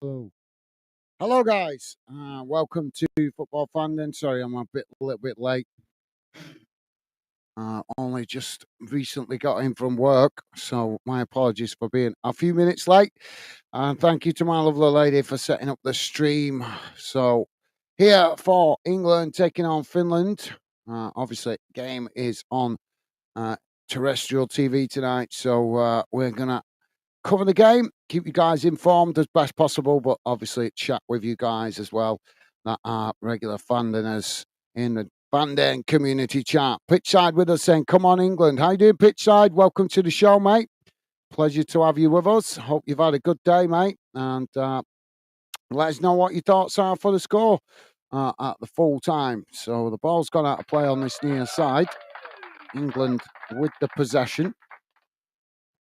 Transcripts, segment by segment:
Hello. Hello, guys. Welcome to Football Fandom. Sorry, I'm a little bit late. Only just recently got in from work, so my apologies for being a few minutes late. And thank you to my lovely lady for setting up the stream. So, here for England taking on Finland. Obviously, game is on uh, terrestrial TV tonight, so we're gonna cover the game, keep you guys informed as best possible, but obviously chat with you guys as well that are regular fanders in the fandom community chat. Pitchside with us saying, "Come on, England." How you doing, Pitchside? Welcome to the show, mate. Pleasure to have you with us. Hope you've had a good day, mate. And let us know what your thoughts are for the score at the full time. So the ball's gone out of play on this near side. England with the possession.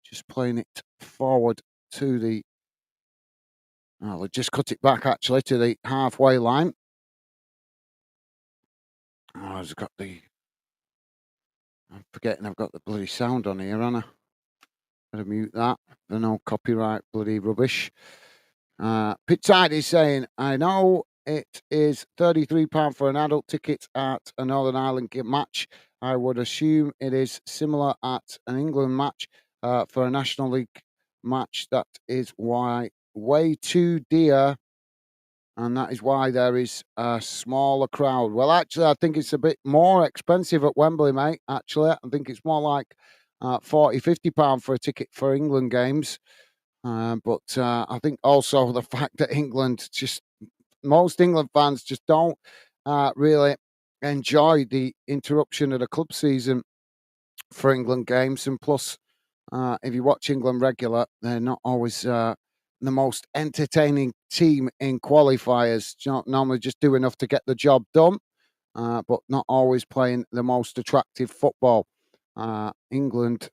Just playing it forward to the I'll just cut it back actually to the halfway line. I've got the. I'm forgetting I've got the bloody sound on here, Anna. Gotta mute that. For no copyright bloody rubbish. Pitside is saying, I know it is £33 for an adult ticket at a Northern Ireland match. I would assume it is similar at an England match for a National League match. That is why way too dear, and that is why there is a smaller crowd. Well, actually, I think it's a bit more expensive at Wembley, mate. Actually, I think it's more like 40, £50 for a ticket for England games. But I think also the fact that most England fans just don't really enjoy the interruption of the club season for England games. And plus, if you watch England regular, they're not always the most entertaining team in qualifiers. Normally just do enough to get the job done, but not always playing the most attractive football. England,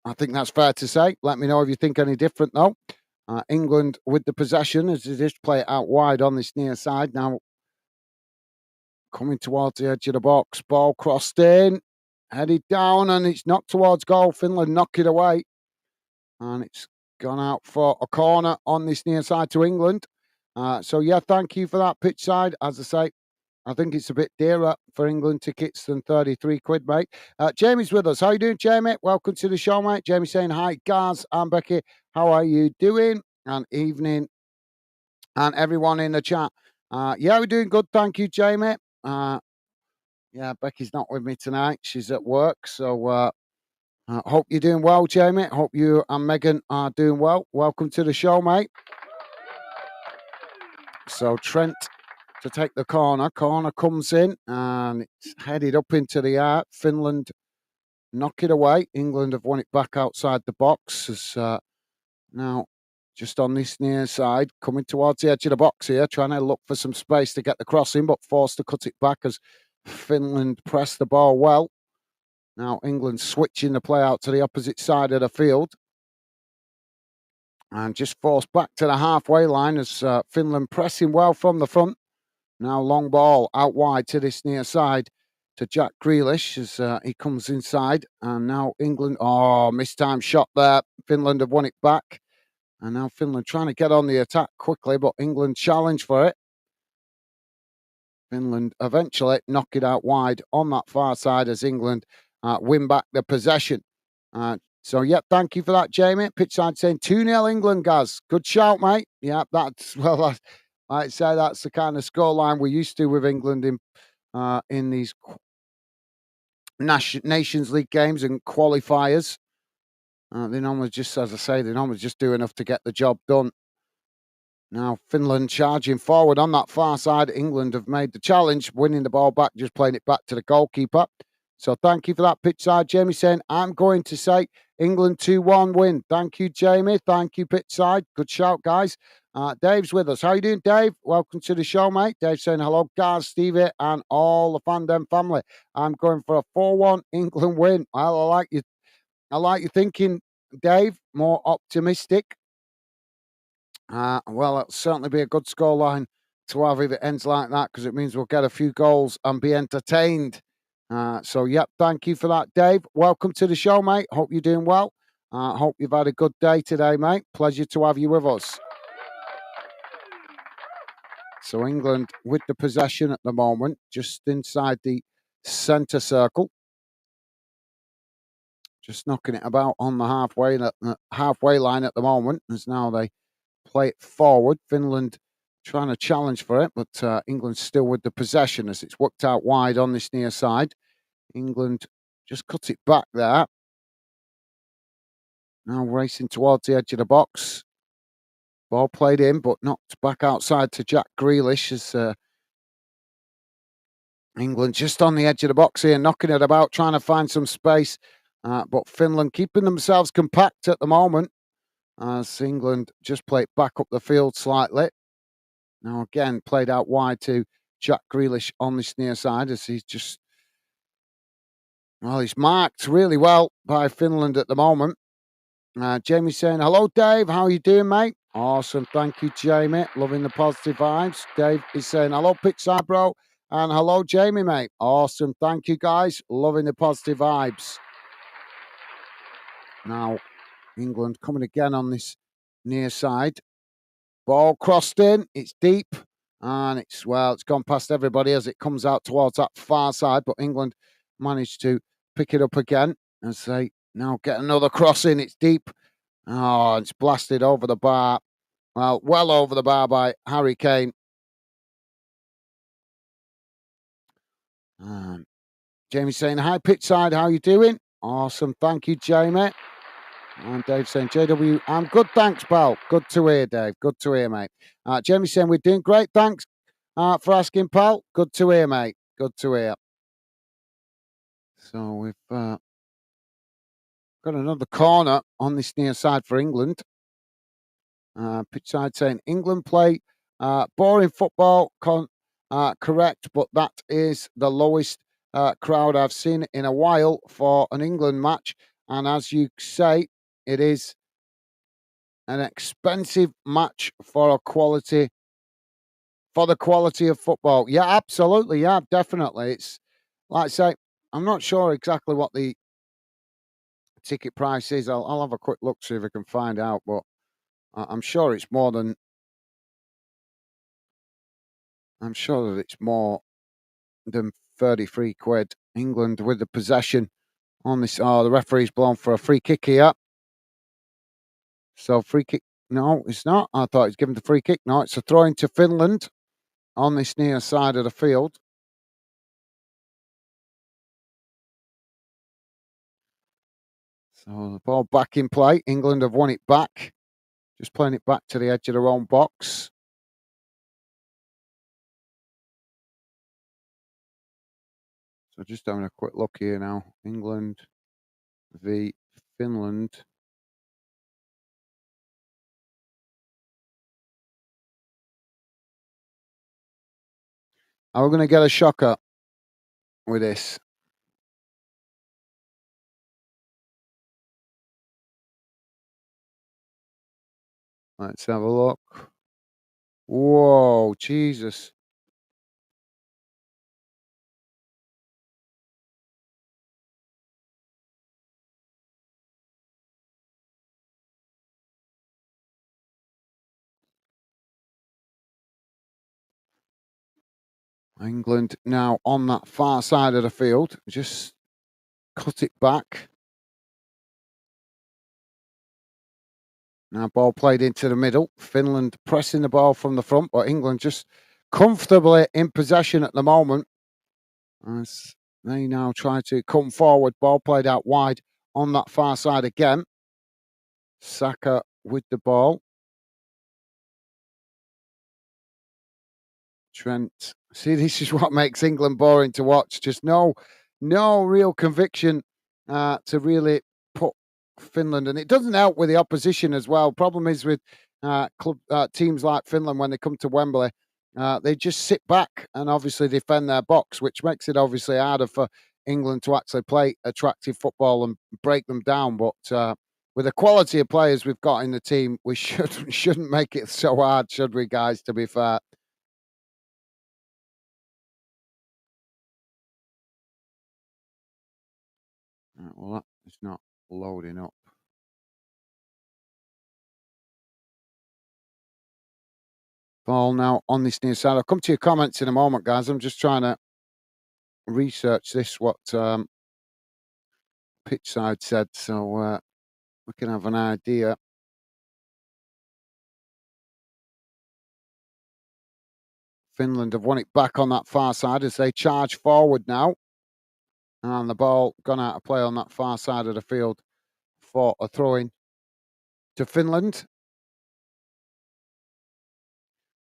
I think that's fair to say. Let me know if you think any different, though. England with the possession as they just play it out wide on this near side. Now coming towards the edge of the box, ball crossed in, headed down, and it's knocked towards goal. Finland knock it away, and it's gone out for a corner on this near side to England. So, yeah, thank you for that pitch side. As I say, I think it's a bit dearer for England tickets than 33 quid, mate. Jamie's with us. How you doing, Jamie? Welcome to the show, mate. Jamie saying, hi, Gaz and Becky. How are you doing? And evening. And everyone in the chat. Yeah, we're doing good. Thank you, Jamie. Yeah, Becky's not with me tonight. She's at work. So, hope you're doing well, Jamie. Hope you and Megan are doing well. Welcome to the show, mate. So Trent to take the corner. Corner comes in and it's headed up into the air. Finland knock it away. England have won it back outside the box. As now just on this near side, coming towards the edge of the box here, trying to look for some space to get the crossing, but forced to cut it back as Finland press the ball well. Now England switching the play out to the opposite side of the field. And just forced back to the halfway line as Finland pressing well from the front. Now long ball out wide to this near side to Jack Grealish as he comes inside. And now England, mistimed shot there. Finland have won it back. And now Finland trying to get on the attack quickly, but England challenge for it. Finland eventually knock it out wide on that far side as England win back the possession. So, yeah, thank you for that, Jamie. Pitchside saying 2-0 England, Gaz. Good shout, mate. Yeah, I'd say that's the kind of scoreline we're used to with England in these Nations League games and qualifiers. They normally just, as I say, they normally just do enough to get the job done. Now, Finland charging forward on that far side. England have made the challenge, winning the ball back, just playing it back to the goalkeeper. So thank you for that pitch side. Jamie saying, I'm going to say England 2-1 win. Thank you, Jamie. Thank you, pitch side. Good shout, guys. Dave's with us. How you doing, Dave? Welcome to the show, mate. Dave saying hello, Gaz, Stevie, and all the Fandom family. I'm going for a 4-1 England win. Well, I like you. I like you thinking, Dave, more optimistic. Well, it'll certainly be a good scoreline to have if it ends like that, because it means we'll get a few goals and be entertained. So, yep, thank you for that, Dave. Welcome to the show, mate. Hope you're doing well. Hope you've had a good day today, mate. Pleasure to have you with us. So England with the possession at the moment, just inside the centre circle. Just knocking it about on the halfway line at the moment, as now they play it forward. Finland trying to challenge for it, but England still with the possession as it's worked out wide on this near side. England just cut it back there. Now racing towards the edge of the box. Ball played in, but knocked back outside to Jack Grealish as England just on the edge of the box here, knocking it about, trying to find some space. But Finland keeping themselves compact at the moment as England just play it back up the field slightly. Now again, played out wide to Jack Grealish on this near side as he's just, well, he's marked really well by Finland at the moment. Jamie saying, hello, Dave. How are you doing, mate? Awesome. Thank you, Jamie. Loving the positive vibes. Dave is saying, hello, Pixar bro. And hello, Jamie, mate. Awesome. Thank you, guys. Loving the positive vibes. Now, England coming again on this near side. Ball crossed in. It's deep. And it's gone past everybody as it comes out towards that far side. But England managed to pick it up again as they now get another cross in. It's deep. Oh, it's blasted over the bar. Well over the bar by Harry Kane. Jamie saying, hi, pitchside, how you doing? Awesome, thank you, Jamie. And Dave saying, JW, I'm good, thanks, pal. Good to hear, Dave. Good to hear, mate. Jamie saying, we're doing great, thanks for asking, pal. Good to hear, mate. Good to hear. So we've got another corner on this near side for England. Pitchside saying, England play boring football, correct, but that is the lowest crowd I've seen in a while for an England match. And as you say, it is an expensive match for the quality of football. Yeah, absolutely. Yeah, definitely. It's like I say, I'm not sure exactly what the ticket price is. I'll have a quick look, see if I can find out, but I'm sure it's more than. I'm sure that it's more than 33 quid. England with the possession on this. Oh, the referee's blown for a free kick here. So free kick. No, it's not. I thought he's given the free kick. No, it's a throw into Finland on this near side of the field. So the ball back in play. England have won it back. Just playing it back to the edge of their own box. So just having a quick look here now. England v Finland. Are we going to get a shocker with this? Let's have a look. Whoa, Jesus. England now on that far side of the field. Just cut it back. Now ball played into the middle. Finland pressing the ball from the front, but England just comfortably in possession at the moment. As they now try to come forward. Ball played out wide on that far side again. Saka with the ball. Trent. See, this is what makes England boring to watch. Just no real conviction to really put Finland, and it doesn't help with the opposition as well. Problem is with teams like Finland when they come to Wembley, they just sit back and obviously defend their box, which makes it obviously harder for England to actually play attractive football and break them down. But with the quality of players we've got in the team, we shouldn't make it so hard, should we, guys? To be fair. Well, that is not loading up. Ball now on this near side. I'll come to your comments in a moment, guys. I'm just trying to research this, what pitch side said, so we can have an idea. Finland have won it back on that far side as they charge forward now. And the ball gone out of play on that far side of the field for a throw-in to Finland.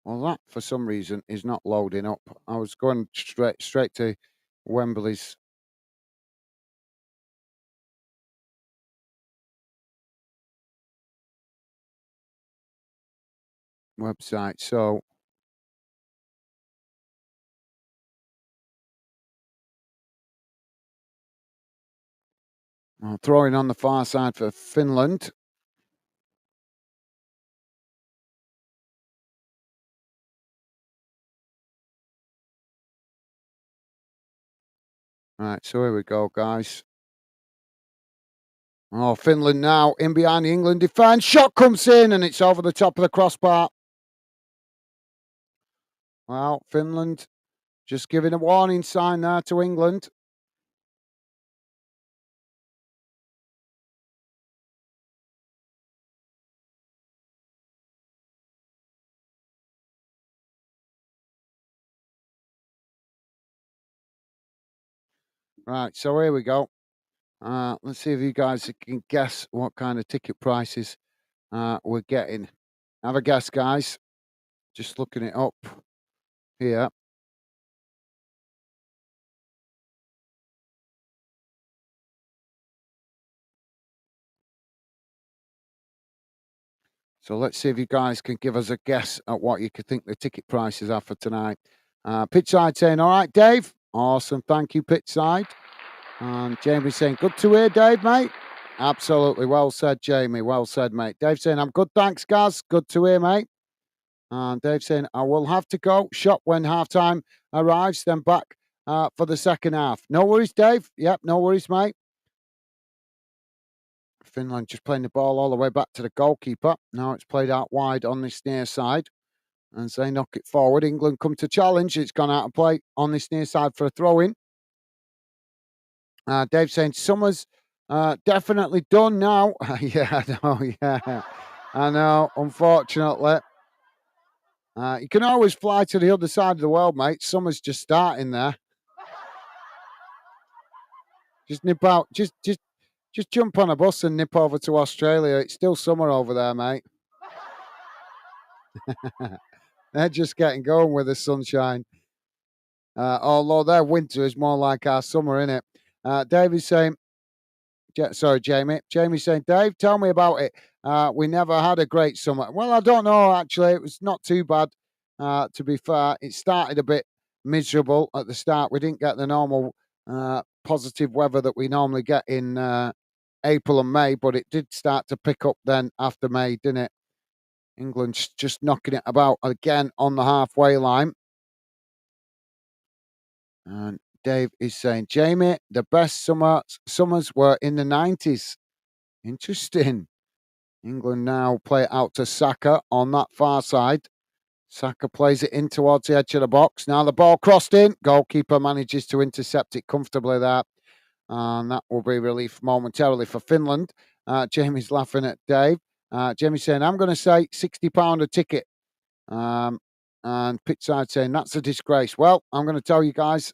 Well, that for some reason is not loading up. I was going straight to Wembley's website. So throwing on the far side for Finland. Right, so here we go, guys. Oh, Finland now in behind the England defence. Shot comes in and it's over the top of the crossbar. Well, Finland just giving a warning sign there to England. Right, so here we go. Let's see if you guys can guess what kind of ticket prices we're getting. Have a guess, guys. Just looking it up here. So let's see if you guys can give us a guess at what you could think the ticket prices are for tonight. Pitchside saying, all right, Dave. Awesome. Thank you, Pitchside. And Jamie saying, good to hear, Dave, mate. Absolutely. Well said, Jamie. Well said, mate. Dave saying, I'm good. Thanks, Gaz. Good to hear, mate. And Dave saying, I will have to go. Shop when halftime arrives, then back for the second half. No worries, Dave. Yep, no worries, mate. Finland just playing the ball all the way back to the goalkeeper. Now it's played out wide on this near side. And as they knock it forward, England come to challenge. It's gone out of play on this near side for a throw-in. Dave saying, Summers definitely done now. Yeah, I know, yeah. I know, unfortunately. You can always fly to the other side of the world, mate. Summer's just starting there. Just nip out. Just jump on a bus and nip over to Australia. It's still summer over there, mate. They're just getting going with the sunshine. Although their winter is more like our summer, isn't it? David's saying, sorry, Jamie. Jamie's saying, Dave, tell me about it. We never had a great summer. Well, I don't know, actually. It was not too bad, to be fair. It started a bit miserable at the start. We didn't get the normal positive weather that we normally get in April and May, but it did start to pick up then after May, didn't it? England's just knocking it about again on the halfway line. And Dave is saying, Jamie, the best summers were in the 90s. Interesting. England now play it out to Saka on that far side. Saka plays it in towards the edge of the box. Now the ball crossed in. Goalkeeper manages to intercept it comfortably there. And that will be relief momentarily for Finland. Jamie's laughing at Dave. Jamie's saying, I'm going to say £60 a ticket. And Pitchside saying, that's a disgrace. Well, I'm going to tell you guys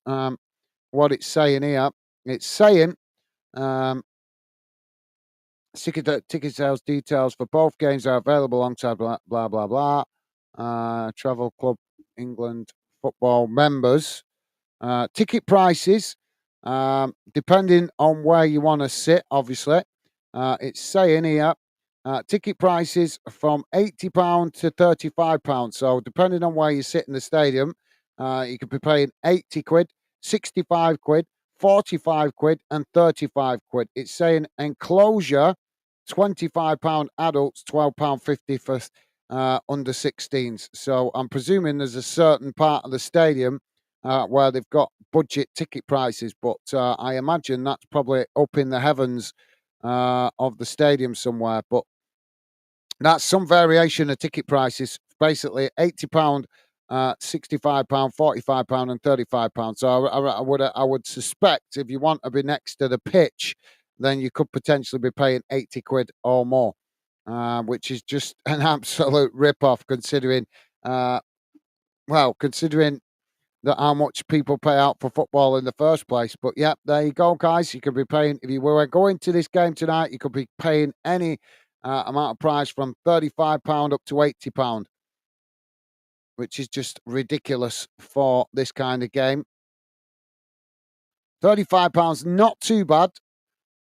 what it's saying here. It's saying ticket sales details for both games are available alongside blah, blah, blah, blah. Travel Club England football members. Ticket prices, depending on where you want to sit, obviously. It's saying here, ticket prices from £80 to £35. So depending on where you sit in the stadium, you could be paying 80 quid, 65 quid, 45 quid and 35 quid. It's saying enclosure, £25 adults, £12.50 for under 16s. So I'm presuming there's a certain part of the stadium where they've got budget ticket prices, but I imagine that's probably up in the heavens of the stadium somewhere. But that's some variation of ticket prices basically £80, £65, £45, and £35. So I would suspect if you want to be next to the pitch, then you could potentially be paying 80 quid or more, which is just an absolute rip off considering. Considering that how much people pay out for football in the first place. But yeah, there you go, guys. You could be paying if you were going to this game tonight. You could be paying any amount of price from £35 up to £80, which is just ridiculous for this kind of game. £35, not too bad,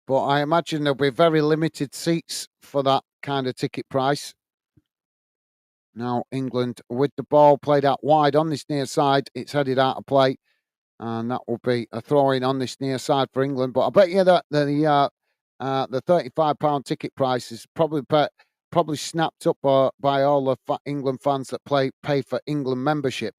but I imagine there'll be very limited seats for that kind of ticket price. Now England with the ball played out wide on this near side. It's headed out of play. And that will be a throw-in on this near side for England. But I bet you that the £35 ticket price is probably snapped up by all the England fans that pay for England membership.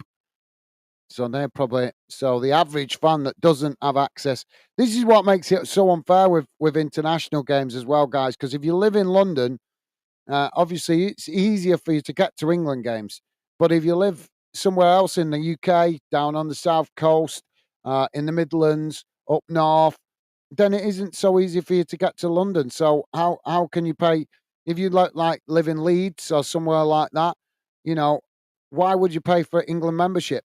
So they're probably the average fan that doesn't have access. This is what makes it so unfair with international games as well, guys. Because if you live in London, obviously it's easier for you to get to England games. But if you live somewhere else in the UK, down on the south coast, in the Midlands, up north, then it isn't so easy for you to get to London. So how can you pay if you like live in Leeds or somewhere like that? You know, why would you pay for England membership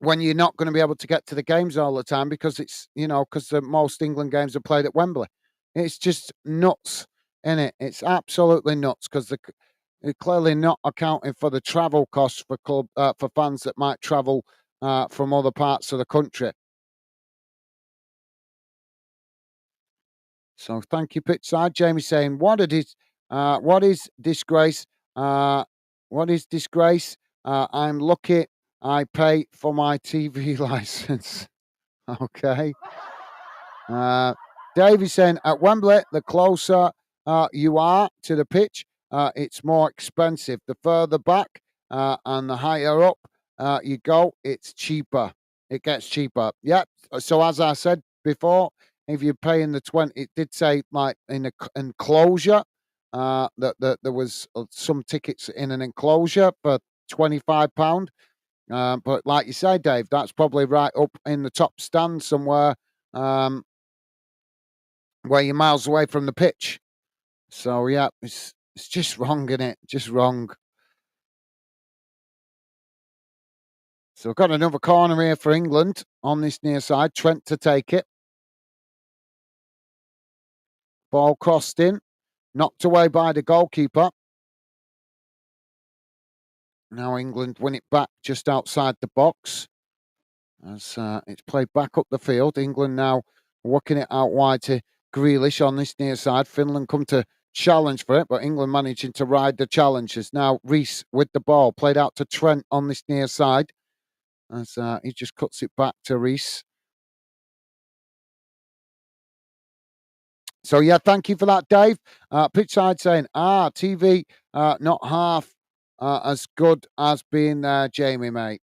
when you're not going to be able to get to the games all the time because because the most England games are played at Wembley? It's just nuts, isn't it? It's absolutely nuts because they're clearly not accounting for the travel costs for fans that might travel from other parts of the country. So thank you, Pitside. Jamie saying, what is disgrace? What is disgrace? I'm lucky I pay for my TV license. Okay. Dave is saying, at Wembley, the closer you are to the pitch, it's more expensive. The further back and the higher up you go, it's cheaper. It gets cheaper. Yep. So as I said before, if you're paying the 20, it did say like in the enclosure that there was some tickets in an enclosure for £25. But like you say, Dave, that's probably right up in the top stand somewhere. Where you're miles away from the pitch. So yeah, it's just wrong, isn't it? Just wrong. So we've got another corner here for England on this near side. Trent to take it. Ball crossed in, knocked away by the goalkeeper. Now England win it back just outside the box. As it's played back up the field. England now working it out wide to Grealish on this near side. Finland come to challenge for it, but England managing to ride the challenges. Now Reece with the ball, played out to Trent on this near side. As he just cuts it back to Reece. So yeah, thank you for that, Dave. Pitchside saying, TV not half as good as being there, Jamie, mate.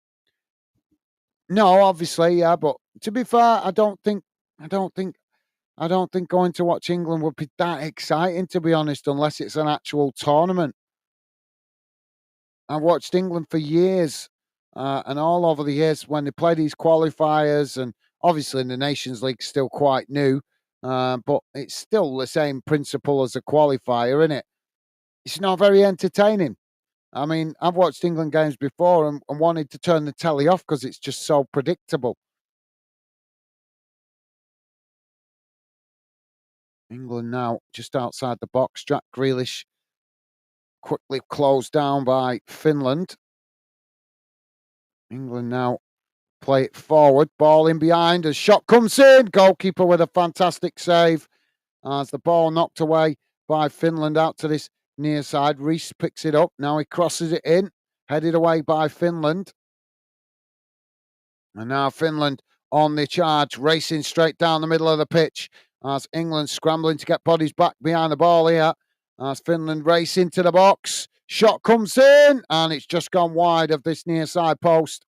No, obviously, yeah, but to be fair, I don't think going to watch England would be that exciting, to be honest, unless it's an actual tournament. I've watched England for years, and all over the years when they play these qualifiers, and obviously the Nations League's still quite new, but it's still the same principle as a qualifier, isn't it? It's not very entertaining. I mean, I've watched England games before and wanted to turn the telly off because it's just so predictable. England now just outside the box. Jack Grealish quickly closed down by Finland. England now play it forward. Ball in behind. A shot comes in. Goalkeeper with a fantastic save. As the ball knocked away by Finland out to this near side. Reece picks it up. Now he crosses it in. Headed away by Finland. And now Finland on the charge, racing straight down the middle of the pitch. As England scrambling to get bodies back behind the ball here. As Finland race into the box. Shot comes in. And it's just gone wide of this near side post.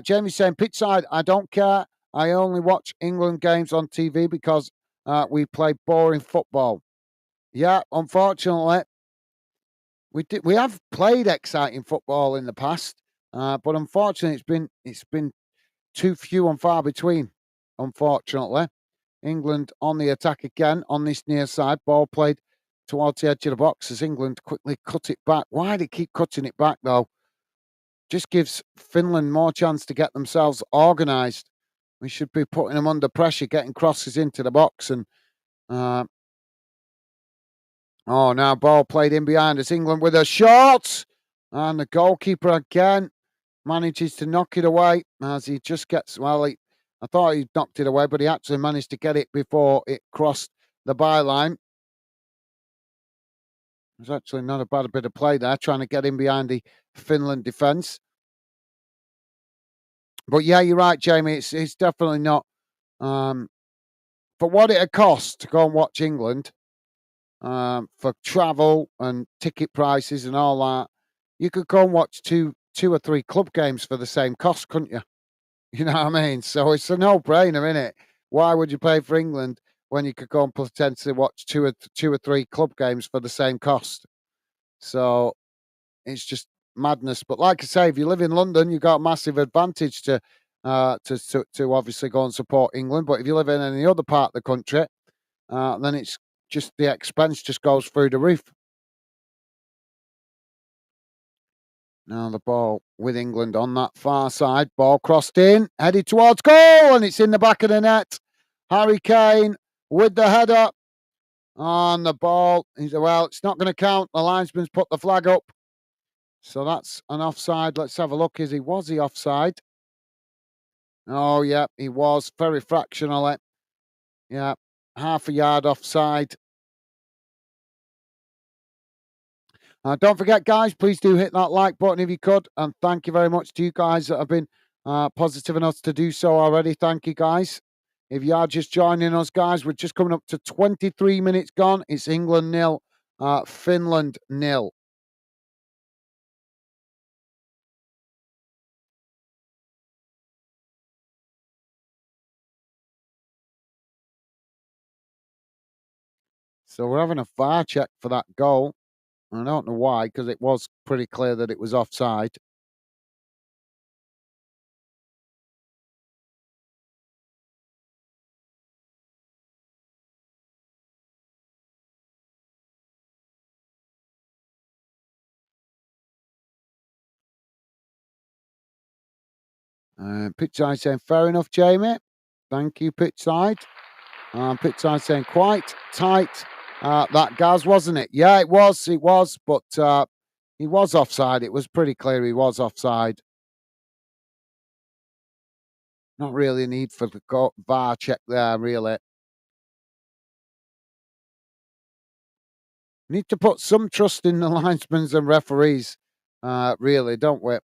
Jamie's saying, pitch side, I don't care. I only watch England games on TV because we play boring football. Yeah, unfortunately, we have played exciting football in the past, but unfortunately, it's been too few and far between. Unfortunately, England on the attack again on this near side. Ball played towards the edge of the box as England quickly cut it back. Why do they keep cutting it back though? Just gives Finland more chance to get themselves organised. We should be putting them under pressure, getting crosses into the box, and uh, oh, now ball played in behind us. England with a shot, and the goalkeeper again manages to knock it away as he just gets. Well, I thought he knocked it away, but he actually managed to get it before it crossed the byline. It was actually not a bad bit of play there, trying to get in behind the Finland defence. But yeah, you're right, Jamie. It's definitely not. For what it costs to go and watch England, for travel and ticket prices and all that, you could go and watch two or three club games for the same cost, couldn't you? You know what I mean? So it's a no-brainer, isn't it? Why would you pay for England when you could go and potentially watch two or three club games for the same cost? So it's just madness. But like I say, if you live in London, you've got a massive advantage to obviously go and support England. But if you live in any other part of the country, then it's just the expense just goes through the roof. Now the ball with England on that far side. Ball crossed in, headed towards goal, and it's in the back of the net. Harry Kane with the header on the ball. Well, it's not going to count. The linesman's put the flag up. So that's an offside. Let's have a look. Was he offside? Oh, yeah, he was very fractionally. Yeah, half a yard offside. Don't forget, guys, please do hit that like button if you could. And thank you very much to you guys that have been positive enough to do so already. Thank you, guys. If you are just joining us, guys, we're just coming up to 23 minutes gone. It's England 0, Finland 0. So we're having a VAR check for that goal. I don't know why, because it was pretty clear that it was offside. Pitch side saying, fair enough, Jamie. Thank you, pitch side. Pitch side saying, quite tight. That Gaz, wasn't it? Yeah, it was. It was. But he was offside. It was pretty clear he was offside. Not really a need for the VAR check there, really. Need to put some trust in the linesmen and referees, really, don't we?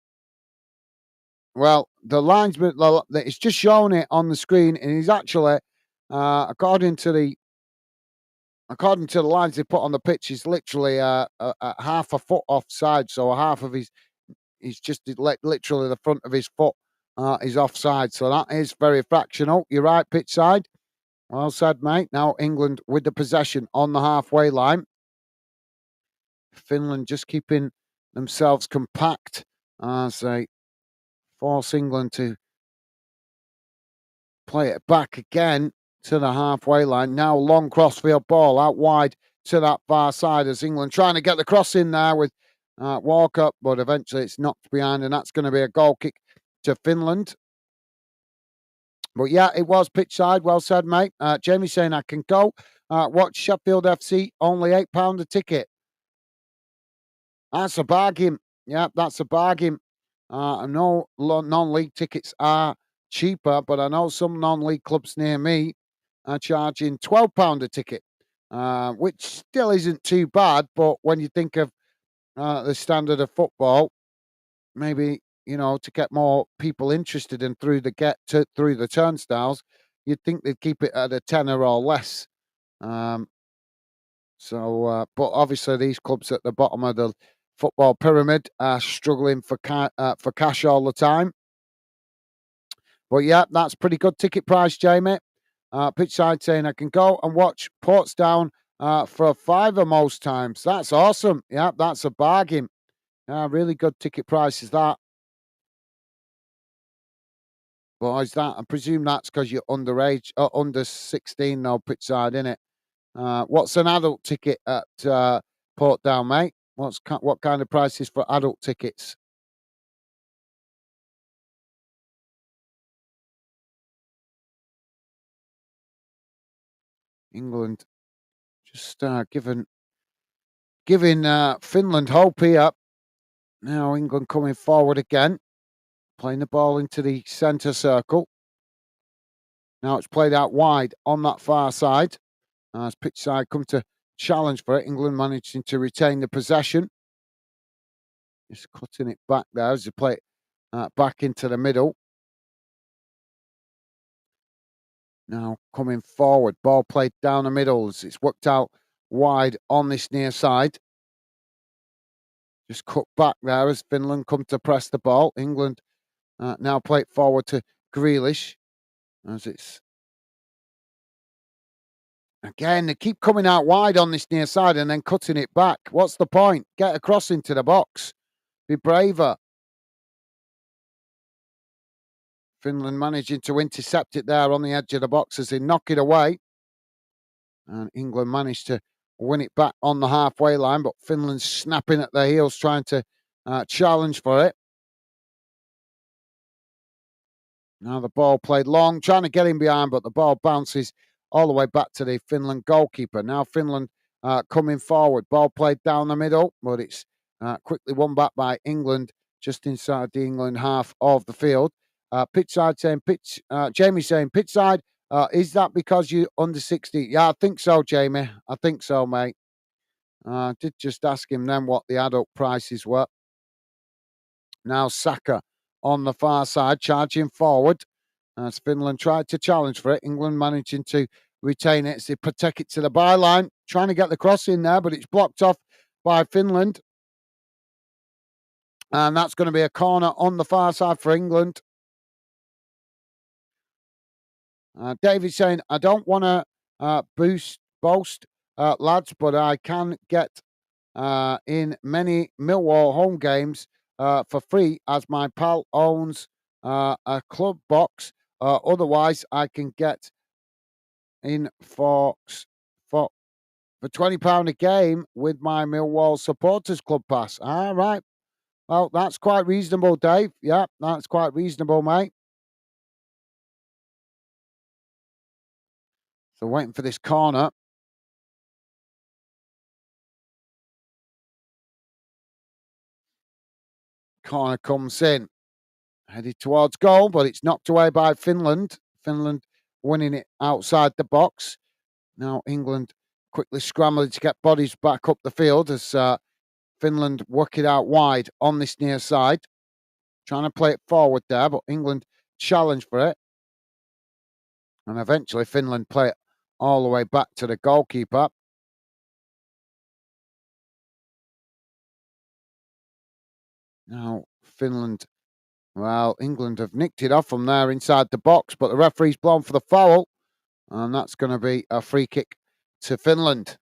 Well, the linesman, it's just showing it on the screen, and he's actually, according to the lines they put on the pitch, he's literally a half a foot offside. So half of he's just literally the front of his foot is offside. So that is very fractional. You're right, pitch side. Well said, mate. Now England with the possession on the halfway line. Finland just keeping themselves compact as they force England to play it back again to the halfway line. Now long crossfield ball out wide to that far side as England trying to get the cross in there with Walker, but eventually it's knocked behind, and that's going to be a goal kick to Finland. But yeah, it was pitch side. Well said, mate. Jamie saying I can go watch Sheffield FC, only £8 a ticket. That's a bargain. Yeah, that's a bargain. I know non-league tickets are cheaper, but I know some non-league clubs near me are charging £12 a ticket, which still isn't too bad. But when you think of the standard of football, maybe to get more people interested and through the turnstiles, you'd think they'd keep it at a tenner or less. But obviously these clubs at the bottom of the football pyramid are struggling for cash all the time. But yeah, that's pretty good ticket price, Jamie. Pitch side saying I can go and watch Portsdown for a fiver most times. That's awesome. Yeah, that's a bargain. Really good ticket prices that. Boys, that I presume that's because you're underage, under 16, no pitch side, innit? What's an adult ticket at Portdown, mate? What kind of prices for adult tickets? England just giving Finland hope here. Now England coming forward again, playing the ball into the centre circle. Now it's played out wide on that far side. As pitch side come to challenge for it, England managing to retain the possession. Just cutting it back there as they play it back into the middle. Now coming forward, ball played down the middle. It's worked out wide on this near side. Just cut back there as Finland come to press the ball. England now play it forward to Grealish as it's again, they keep coming out wide on this near side and then cutting it back. What's the point? Get across into the box. Be braver. Finland managing to intercept it there on the edge of the box as they knock it away. And England managed to win it back on the halfway line, but Finland's snapping at their heels trying to challenge for it. Now the ball played long, trying to get in behind, but the ball bounces all the way back to the Finland goalkeeper. Now Finland coming forward. Ball played down the middle, but it's quickly won back by England just inside the England half of the field. Pitch side saying Jamie saying pitch side. Is that because you're under 60? Yeah, I think so, Jamie. I think so, mate. I did just ask him then what the adult prices were. Now Saka on the far side, charging forward. As Finland tried to challenge for it, England managing to retain it as they protect it to the byline, trying to get the cross in there, but it's blocked off by Finland. And that's going to be a corner on the far side for England. David saying, I don't want to boast, lads, but I can get in many Millwall home games for free as my pal owns a club box. Otherwise, I can get in for £20 a game with my Millwall supporters club pass. All right. Well, that's quite reasonable, Dave. Yeah, that's quite reasonable, mate. So waiting for this corner. Corner comes in. Headed towards goal, but it's knocked away by Finland. Finland winning it outside the box. Now England quickly scrambling to get bodies back up the field as Finland work it out wide on this near side. Trying to play it forward there, but England challenge for it. And eventually Finland play it all the way back to the goalkeeper. Now Finland, well, England have nicked it off from there inside the box, but the referee's blown for the foul. And that's going to be a free kick to Finland.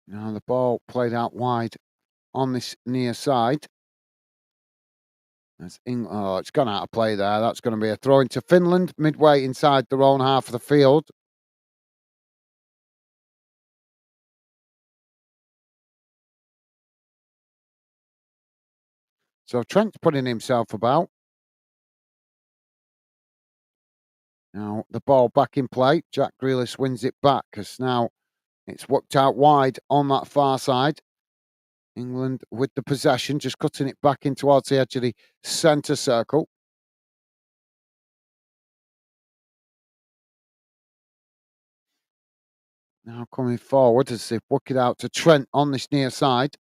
Now the ball played out wide on this near side. It's gone out of play there. That's going to be a throw into Finland, midway inside their own half of the field. So Trent's putting himself about. Now the ball back in play. Jack Grealish wins it back because now it's worked out wide on that far side. England with the possession, just cutting it back in towards the edge of the centre circle. Now coming forward as they work it out to Trent on this near side.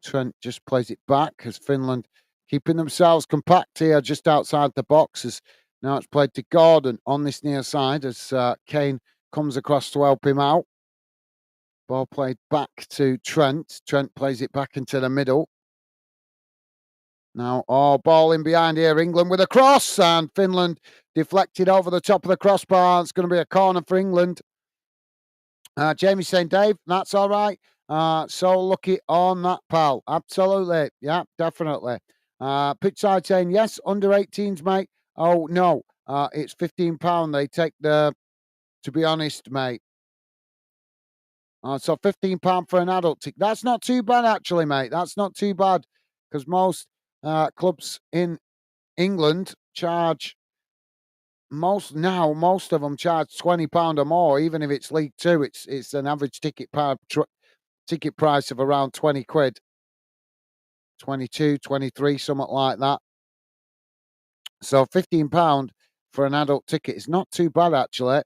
Trent just plays it back as Finland keeping themselves compact here just outside the boxes. Now it's played to Gordon on this near side as Kane comes across to help him out. Ball played back to Trent. Trent plays it back into the middle. Now, ball in behind here. England with a cross, and Finland deflected over the top of the crossbar. It's going to be a corner for England. Jamie saying, Dave, that's all right. So lucky on that, pal. Absolutely. Yeah, definitely. Pitchside saying, yes, under 18s, mate. Oh, no. It's £15. They take to be honest, mate. So £15 for an adult ticket. That's not too bad, actually, mate. That's not too bad because most clubs in England charge most of them charge £20 or more, even if it's League Two. It's an average ticket price of around 20 quid, 22, 23, something like that. So £15 for an adult ticket is not too bad, actually.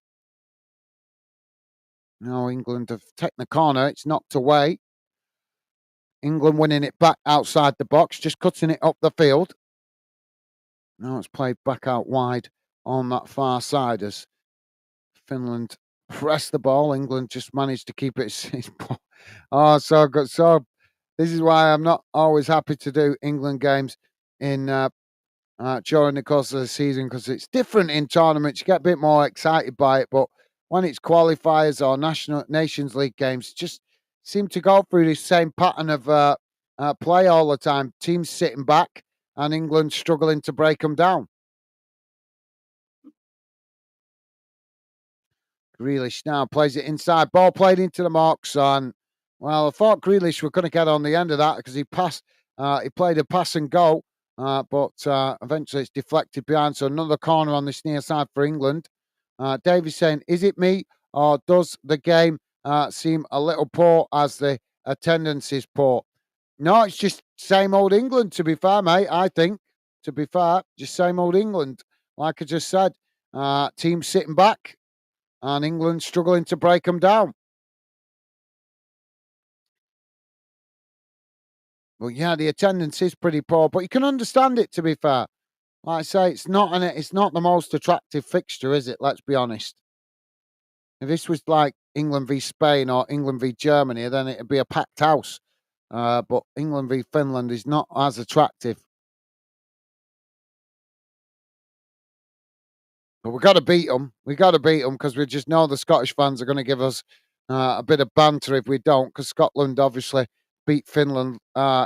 No, England have taken the corner. It's knocked away. England winning it back outside the box, just cutting it up the field. Now it's played back out wide on that far side as Finland press the ball. England just managed to keep it. Oh, so good. So this is why I'm not always happy to do England games in during the course of the season because it's different in tournaments. You get a bit more excited by it, but when it's qualifiers or Nations League games, just seem to go through this same pattern of play all the time. Teams sitting back and England struggling to break them down. Grealish now plays it inside. Ball played into the marks, and well, I thought Grealish were going to get on the end of that because he passed. He played a pass and go, but eventually it's deflected behind. So another corner on this near side for England. Davy's saying, "Is it me or does the game seem a little poor as the attendance is poor?" No, it's just same old England. To be fair, mate, I think. To be fair, just same old England. Like I just said, team sitting back and England struggling to break them down. Well, yeah, the attendance is pretty poor, but you can understand it. To be fair, like I say, it's not the most attractive fixture, is it? Let's be honest. If this was like England v Spain or England v Germany, then it'd be a packed house. But England v Finland is not as attractive. But we got to beat them. We got to beat them because we just know the Scottish fans are going to give us a bit of banter if we don't. Because Scotland obviously beat Finland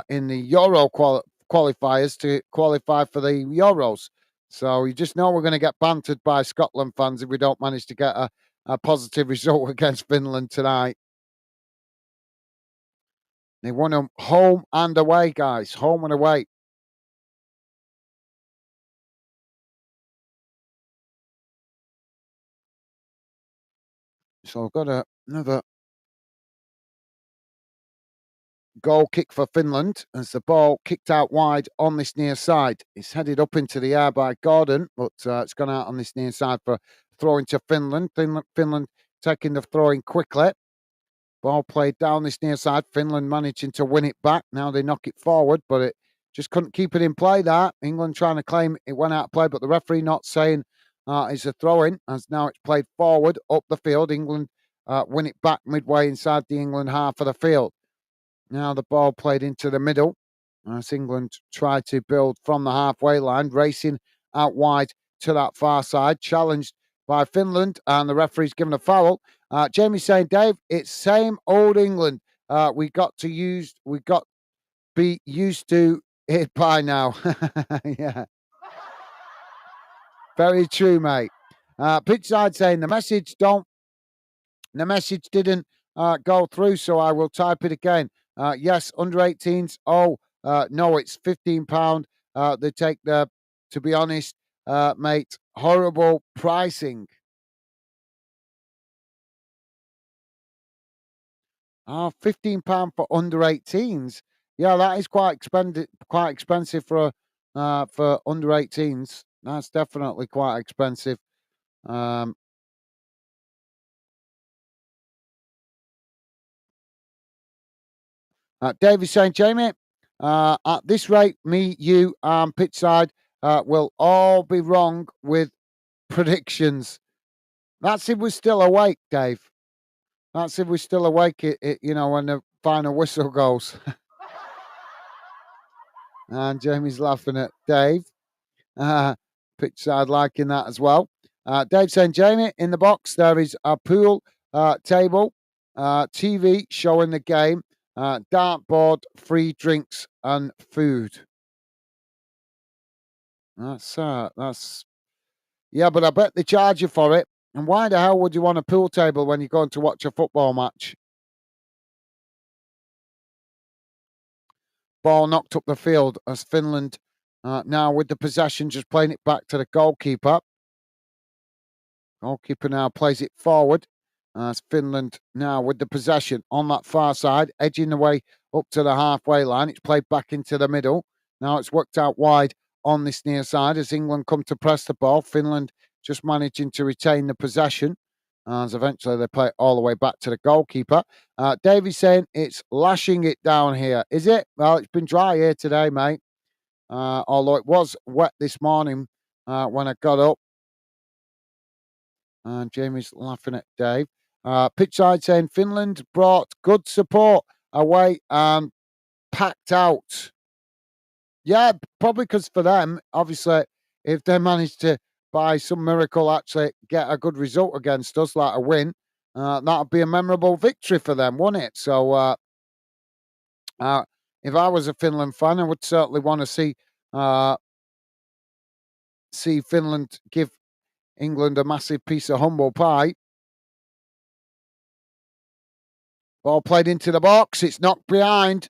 in the Euro qualifiers to qualify for the Euros. So you just know we're going to get bantered by Scotland fans if we don't manage to get a positive result against Finland tonight. They won them home and away, guys. Home and away. So I've got another goal kick for Finland as the ball kicked out wide on this near side. It's headed up into the air by Gordon, but it's gone out on this near side for throwing to Finland. Finland taking the throwing quickly. Ball played down this near side. Finland managing to win it back. Now they knock it forward, but it just couldn't keep it in play. That England trying to claim it went out of play, but the referee not saying it's a throw in, as now it's played forward up the field. England win it back midway inside the England half of the field. Now the ball played into the middle as England tried to build from the halfway line, racing out wide to that far side, challenged by Finland, and the referee's given a foul. Jamie saying, Dave, it's same old England. We got be used to it by now. Yeah, very true, mate. Pitchside saying the message didn't go through, so I will type it again. Yes, under 18s. Oh, no, it's £15. They take to be honest, mate, horrible pricing. Oh, £15 for under 18s. Yeah, that is quite expensive for under 18s. That's definitely quite expensive. Um, Davey saying, Jamie, At this rate, me, you, and Pitchside will all be wrong with predictions. That's if we're still awake, Dave. That's if we're still awake, when the final whistle goes. And Jamie's laughing at Dave. Pitchside liking that as well. Dave saying, Jamie, in the box, there is a pool table, TV showing the game, dartboard, free drinks, and food. That's yeah, but I bet they charge you for it. And why the hell would you want a pool table when you're going to watch a football match? Ball knocked up the field as Finland now with the possession, just playing it back to the goalkeeper. Goalkeeper now plays it forward as Finland now with the possession on that far side, edging the way up to the halfway line. It's played back into the middle. Now it's worked out wide on this near side as England come to press the ball. Finland just managing to retain the possession as eventually they play it all the way back to the goalkeeper. Davey's saying it's lashing it down here. Is it? Well, it's been dry here today, mate. Although it was wet this morning when I got up. And Jamie's laughing at Dave. Pitchside saying Finland brought good support away and packed out. Yeah, probably because for them, obviously, if they manage to, by some miracle, actually get a good result against us, like a win, that would be a memorable victory for them, wouldn't it? So, if I was a Finland fan, I would certainly want to see Finland give England a massive piece of humble pie. Ball played into the box. It's knocked behind.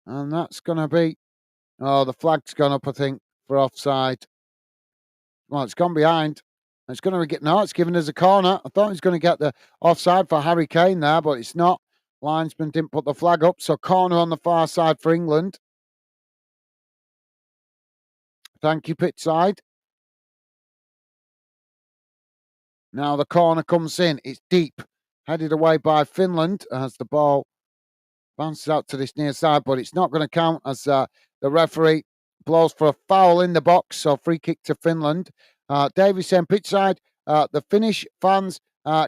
And that's going to be... Oh, the flag's gone up, I think, for offside. Well, it's gone behind. It's going to get... No, it's giving us a corner. I thought he was going to get the offside for Harry Kane there, but it's not. Linesman didn't put the flag up. So corner on the far side for England. Thank you, pitch side. Now the corner comes in. It's deep. Headed away by Finland as the ball bounces out to this near side, but it's not going to count as the referee blows for a foul in the box. So free kick to Finland. Davies saying pitch side. The Finnish fans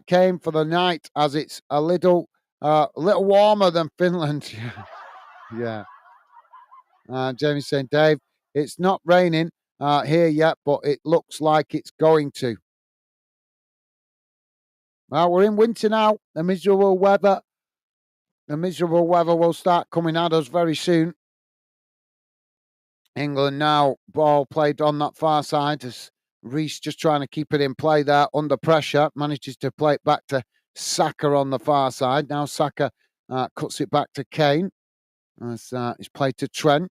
came for the night as it's a little warmer than Finland. Yeah. Jamie saying, Dave, it's not raining here yet, but it looks like it's going to. Well, we're in winter now. The miserable weather will start coming at us very soon. England now, ball played on that far side as Reece just trying to keep it in play there under pressure. Manages to play it back to Saka on the far side. Now Saka cuts it back to Kane as it's played to Trent.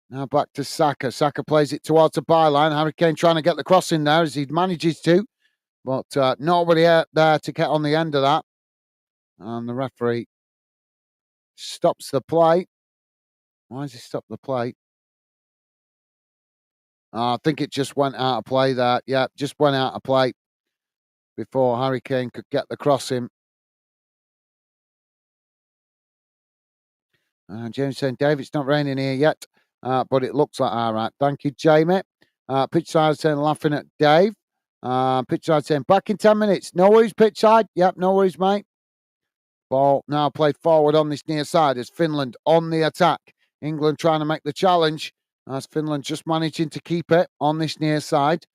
Now back to Saka. Saka plays it towards the byline. Harry Kane trying to get the cross in there as he manages to. But nobody there to get on the end of that. And the referee stops the play. Why does he stop the play? I think it just went out of play there. Yeah, just went out of play before Harry Kane could get the cross in. James saying, Dave, it's not raining here yet, but it looks like all right. Thank you, Jamie. Pitchside saying, laughing at Dave. Pitchside saying, back in 10 minutes. No worries, Pitchside. Yep, no worries, mate. Ball now played forward on this near side as Finland on the attack. England trying to make the challenge as Finland just managing to keep it on this near side.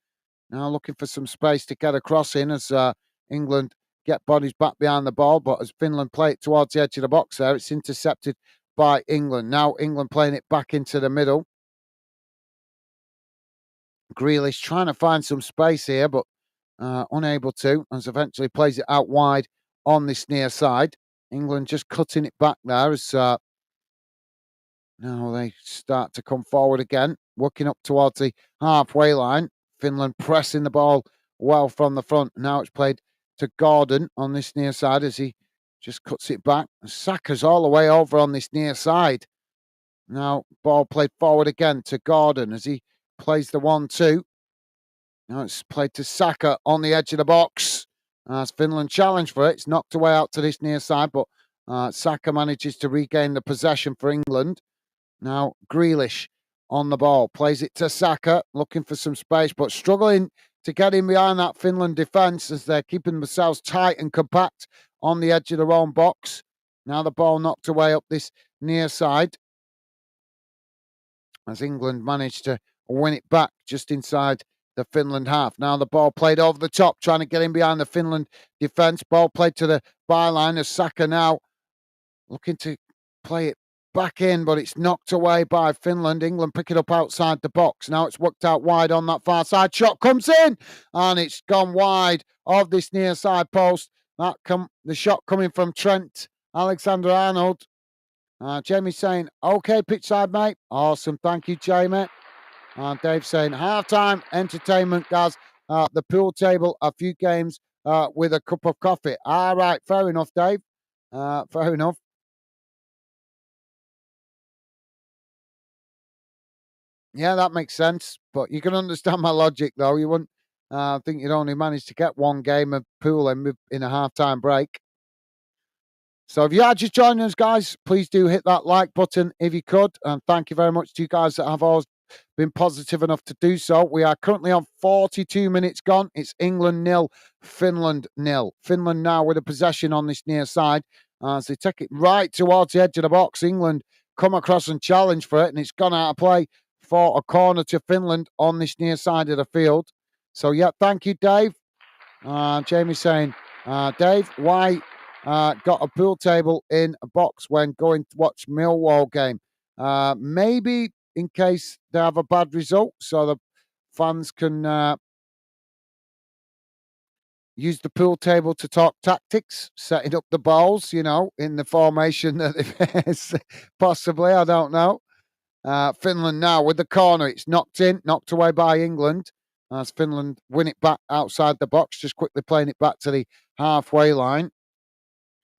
Now looking for some space to get across in as England get bodies back behind the ball. But as Finland play it towards the edge of the box there, it's intercepted by England. Now England playing it back into the middle. Grealish trying to find some space here, but unable to, as eventually plays it out wide on this near side. England just cutting it back there as now they start to come forward again, working up towards the halfway line. Finland pressing the ball well from the front. Now it's played to Gordon on this near side as he just cuts it back. Saka's all the way over on this near side. Now ball played forward again to Gordon as he plays the 1-2. Now it's played to Saka on the edge of the box. As Finland challenged for it, it's knocked away out to this near side, but Saka manages to regain the possession for England. Now, Grealish on the ball, plays it to Saka, looking for some space, but struggling to get in behind that Finland defence as they're keeping themselves tight and compact on the edge of their own box. Now the ball knocked away up this near side as England managed to win it back just inside the Finland half. Now the ball played over the top, trying to get in behind the Finland defence. Ball played to the byline as Saka now looking to play it back in, but it's knocked away by Finland. England pick it up outside the box. Now it's worked out wide on that far side. Shot comes in, and it's gone wide of this near side post. The shot coming from Trent Alexander-Arnold. Jamie saying, okay, pitch side, mate. Awesome. Thank you, Jamie. Dave saying, half-time entertainment, guys. The pool table, a few games with a cup of coffee. All right, fair enough, Dave. Fair enough. Yeah, that makes sense. But you can understand my logic, though. You wouldn't think you'd only manage to get one game of pool in a half-time break. So if you are just joining us, guys, please do hit that like button if you could. And thank you very much to you guys that have always been positive enough to do so. We are currently on 42 minutes gone. It's England 0, Finland 0. Finland now with a possession on this near side as they take it right towards the edge of the box. England come across and challenge for it, and it's gone out of play for a corner to Finland on this near side of the field. So, yeah, thank you, Dave. Jamie saying, Dave, why got a pool table in a box when going to watch Millwall game? Maybe in case they have a bad result, so the fans can use the pool table to talk tactics, setting up the balls, in the formation that they possibly, I don't know. Finland now with the corner. It's knocked away by England as Finland win it back outside the box, just quickly playing it back to the halfway line.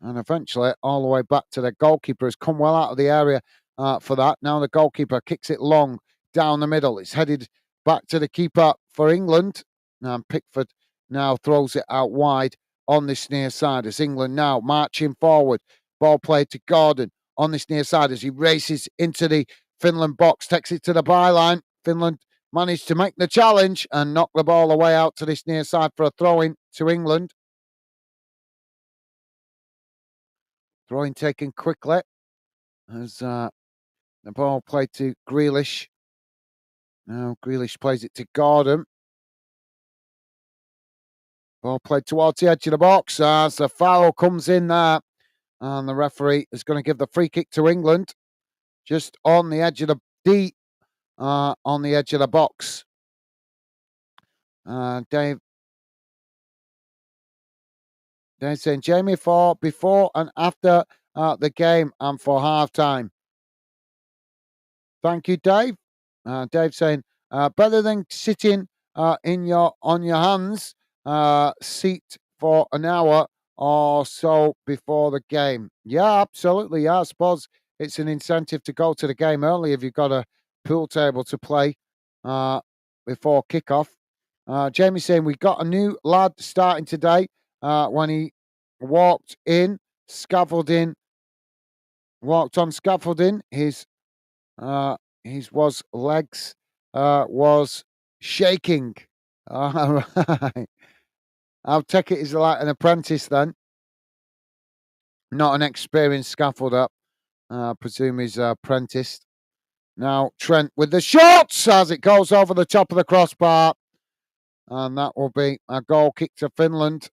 And eventually all the way back to the goalkeeper. Has come well out of the area for that. Now the goalkeeper kicks it long down the middle. It's headed back to the keeper for England. And Pickford now throws it out wide on this near side as England now marching forward. Ball played to Gordon on this near side as he races into the Finland box, takes it to the byline. Finland managed to make the challenge and knock the ball away out to this near side for a throw-in to England. Throw-in taken quickly as the ball played to Grealish. Now Grealish plays it to Gordon. Ball played towards the edge of the box as the foul comes in there. And the referee is going to give the free kick to England. Just on the edge of the on the edge of the box. Dave saying, Jamie, for before and after the game and for half time. Thank you, Dave. Dave saying, better than sitting on your hands, seat for an hour or so before the game. Yeah, absolutely. Yeah, I suppose it's an incentive to go to the game early if you've got a pool table to play before kickoff. Jamie saying, we got a new lad starting today. When he walked on scaffolding, his legs was shaking. All right. I'll take it as like an apprentice then, not an experienced scaffolder. I presume he's apprenticed. Now Trent with the shots as it goes over the top of the crossbar. And that will be a goal kick to Finland.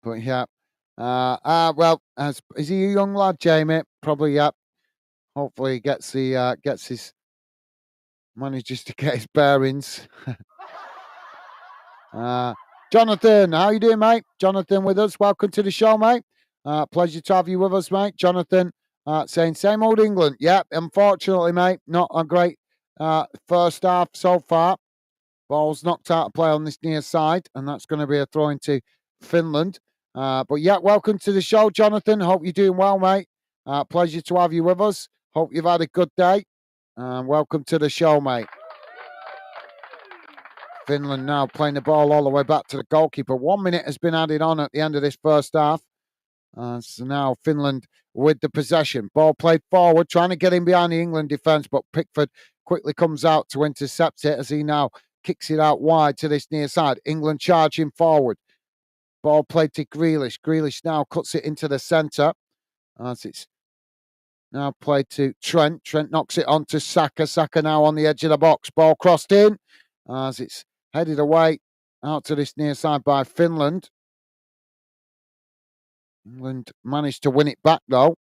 But yeah. Well, is he a young lad, Jamie? Probably, yeah. Hopefully he gets his manages to get his bearings. Jonathan, how you doing, mate? Jonathan with us. Welcome to the show, mate. Pleasure to have you with us, mate. Jonathan saying, same old England. Yeah, unfortunately, mate, not a great first half so far. Ball's knocked out of play on this near side, and that's going to be a throw into Finland. But yeah, welcome to the show, Jonathan. Hope you're doing well, mate. Pleasure to have you with us. Hope you've had a good day. Welcome to the show, mate. Finland now playing the ball all the way back to the goalkeeper. 1 minute has been added on at the end of this first half. So now Finland with the possession. Ball played forward, trying to get in behind the England defence, but Pickford quickly comes out to intercept it as he now kicks it out wide to this near side. England charging forward. Ball played to Grealish. Grealish now cuts it into the centre as it's now played to Trent. Trent knocks it on to Saka. Saka now on the edge of the box. Ball crossed in as it's headed away out to this near side by Finland. England managed to win it back though,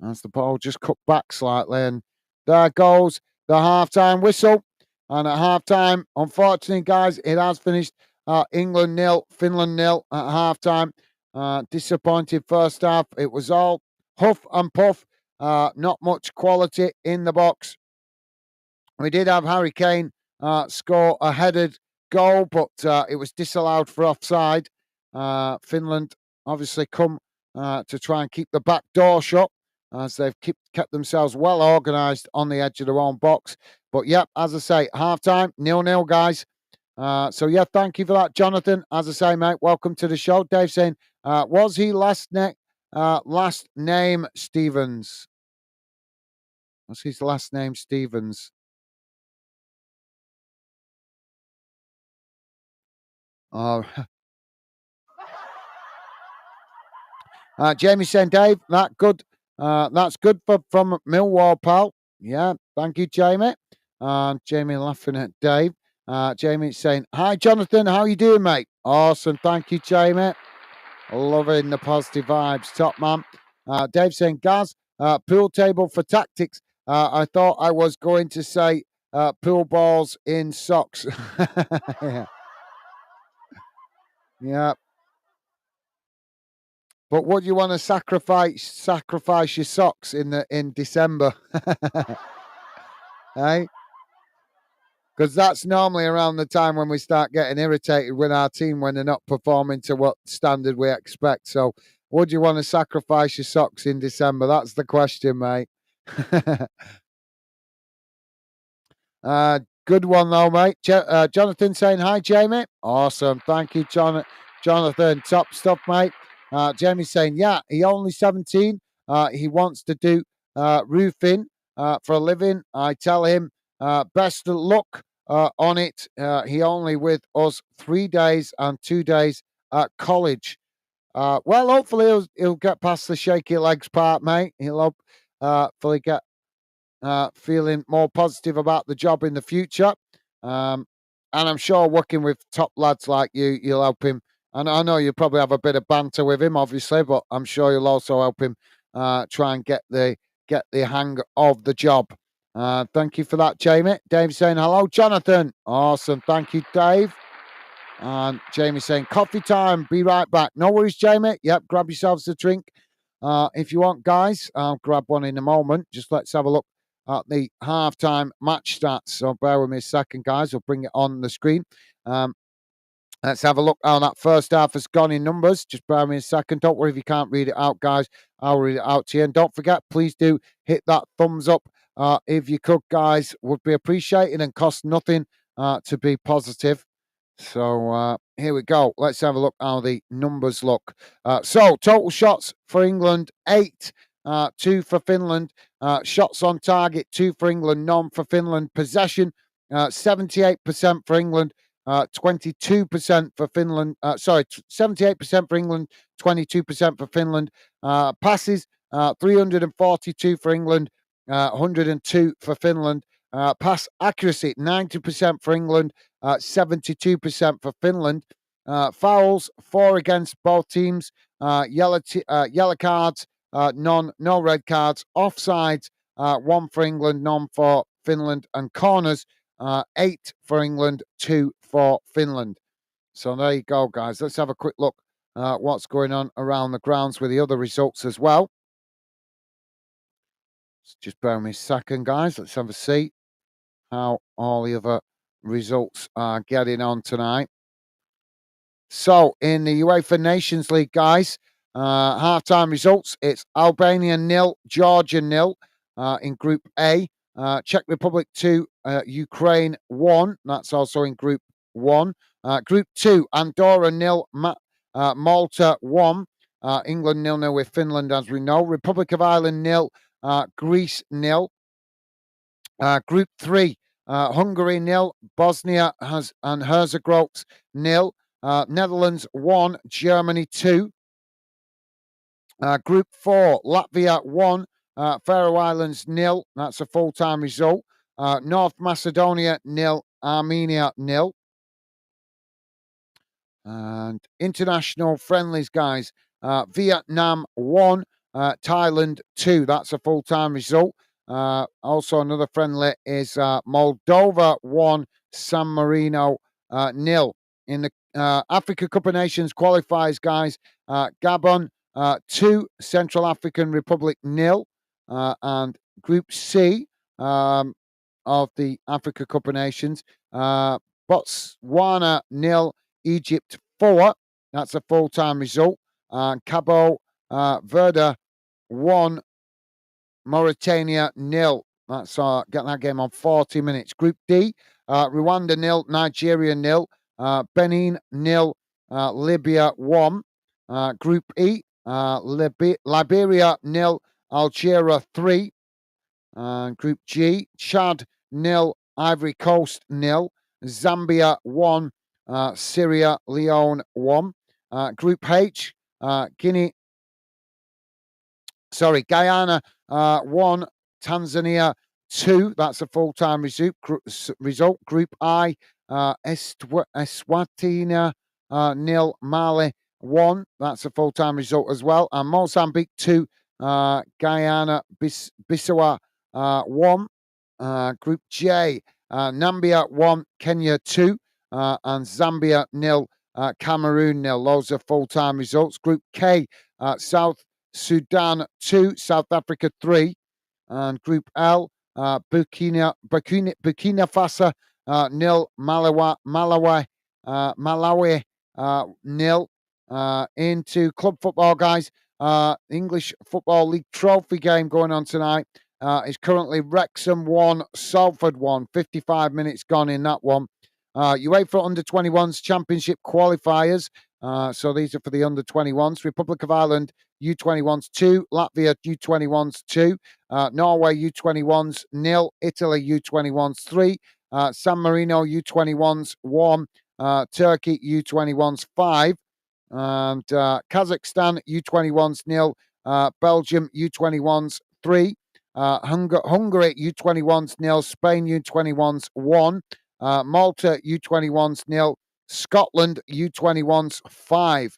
as the ball just cut back slightly. And there goes the half-time whistle. And at half-time, unfortunately, guys, it has finished England 0, Finland 0 at half-time. Disappointed first half. It was all huff and puff. Not much quality in the box. We did have Harry Kane score a headed goal, but it was disallowed for offside. Finland obviously come to try and keep the back door shut, as they've kept themselves well organised on the edge of their own box. But yeah, as I say, half-time, 0-0, guys. So yeah, thank you for that, Jonathan. As I say, mate, welcome to the show. Dave saying, was he last name Stevens? What's his last name, Stevens? Jamie saying, Dave, that's good from Millwall, pal. Yeah, thank you, Jamie. Jamie laughing at Dave. Jamie saying, hi, Jonathan, how you doing, mate? Awesome, thank you, Jamie. Loving the positive vibes, top man. Dave saying, Gaz, pool table for tactics. I thought I was going to say pool balls in socks. Yeah. Yeah. But would you want to sacrifice your socks in December? Hey? Because that's normally around the time when we start getting irritated with our team when they're not performing to what standard we expect. So would you want to sacrifice your socks in December? That's the question, mate. Good one, though, mate. Jonathan saying, hi, Jamie. Awesome. Thank you, Jonathan. Top stuff, mate. Jamie saying, yeah, he only 17. He wants to do roofing for a living. I tell him, best of luck on it. He only with us 3 days and 2 days at college. Well, hopefully he'll get past the shaky legs part, mate. He'll hopefully get feeling more positive about the job in the future. And I'm sure working with top lads like you'll help him. And I know you'll probably have a bit of banter with him, obviously, but I'm sure you'll also help him try and get the hang of the job. Thank you for that, Jamie. Dave saying, hello, Jonathan. Awesome. Thank you, Dave. And Jamie saying, coffee time. Be right back. No worries, Jamie. Yep, grab yourselves a drink. If you want, guys, I'll grab one in a moment. Just let's have a look at the halftime match stats. So bear with me a second, guys. I'll bring it on the screen. Let's have a look how that first half has gone in numbers. Just bear with me a second. Don't worry if you can't read it out, guys. I'll read it out to you. And don't forget, please do hit that thumbs up if you could, guys. Would be appreciated and cost nothing to be positive. So here we go. Let's have a look how the numbers look. So total shots for England, 8. 2 for Finland. Shots on target, 2 for England, none for Finland. Possession, 78% for England, 22% for Finland. 78% for England, 22% for Finland. Passes, 342 for England, 102 for Finland. Pass accuracy, 90% for England, 72% for Finland. Fouls, 4 against both teams. Yellow cards, none, no red cards. Offsides, 1 for England, none for Finland. And corners, 8 for England, 2 for Finland. So there you go, guys. Let's have a quick look at what's going on around the grounds with the other results as well. Just bear with me a second, guys. Let's have a see how all the other results are getting on tonight. So in the UEFA Nations League, guys, halftime results, it's Albania 0, Georgia 0 in Group A. Czech Republic 2, Ukraine 1. That's also in Group 1. Group 2, Andorra 0, Malta 1. England 0-0 with Finland, as we know. Republic of Ireland 0, Greece 0. Group 3, Hungary 0, Bosnia and Herzegovina 0, Netherlands 1, Germany 2. Group 4, Latvia 1, Faroe Islands 0. That's a full-time result. North Macedonia 0, Armenia 0. And international friendlies, guys. Vietnam 1, Thailand 2. That's a full-time result. Also, another friendly is Moldova 1, San Marino 0. In the Africa Cup of Nations qualifiers, guys, Gabon 2, Central African Republic 0. And Group C of the Africa Cup of Nations, Botswana 0, Egypt 4. That's a full-time result. Cabo Verde 1, Mauritania 0. That's get that game on 40 minutes. Group D, Rwanda 0, Nigeria 0, Benin 0, Libya 1. Group E, Liberia 0, Algeria 3. Group G, Chad 0, Ivory Coast 0, Zambia 1, Syria Leone 1. Group H, Guyana 1, Tanzania 2. That's a full-time result. Group I, Eswatini 0, Mali 1. That's a full-time result as well. And Mozambique 2, Guyana Bissau 1. Group J, Nambia 1, Kenya 2, and Zambia 0, Cameroon 0. Those are full-time results. Group K, South Sudan 2, South Africa 3. And Group L, Burkina Faso 0, Malawi 0. Into club football, guys. English Football League trophy game going on tonight. Is currently Wrexham 1, Salford 1. 55 minutes gone in that one. UEFA Under-21s Championship qualifiers. So these are for the Under-21s. Republic of Ireland U21s 2, Latvia U21s 2, Norway U21s 0, Italy U21s 3, San Marino U21s 1, Turkey U21s 5, and Kazakhstan U21s 0, Belgium U21s 3, Hungary U21s 0, Spain U21s 1, Malta U21s 0, Scotland U21s 5.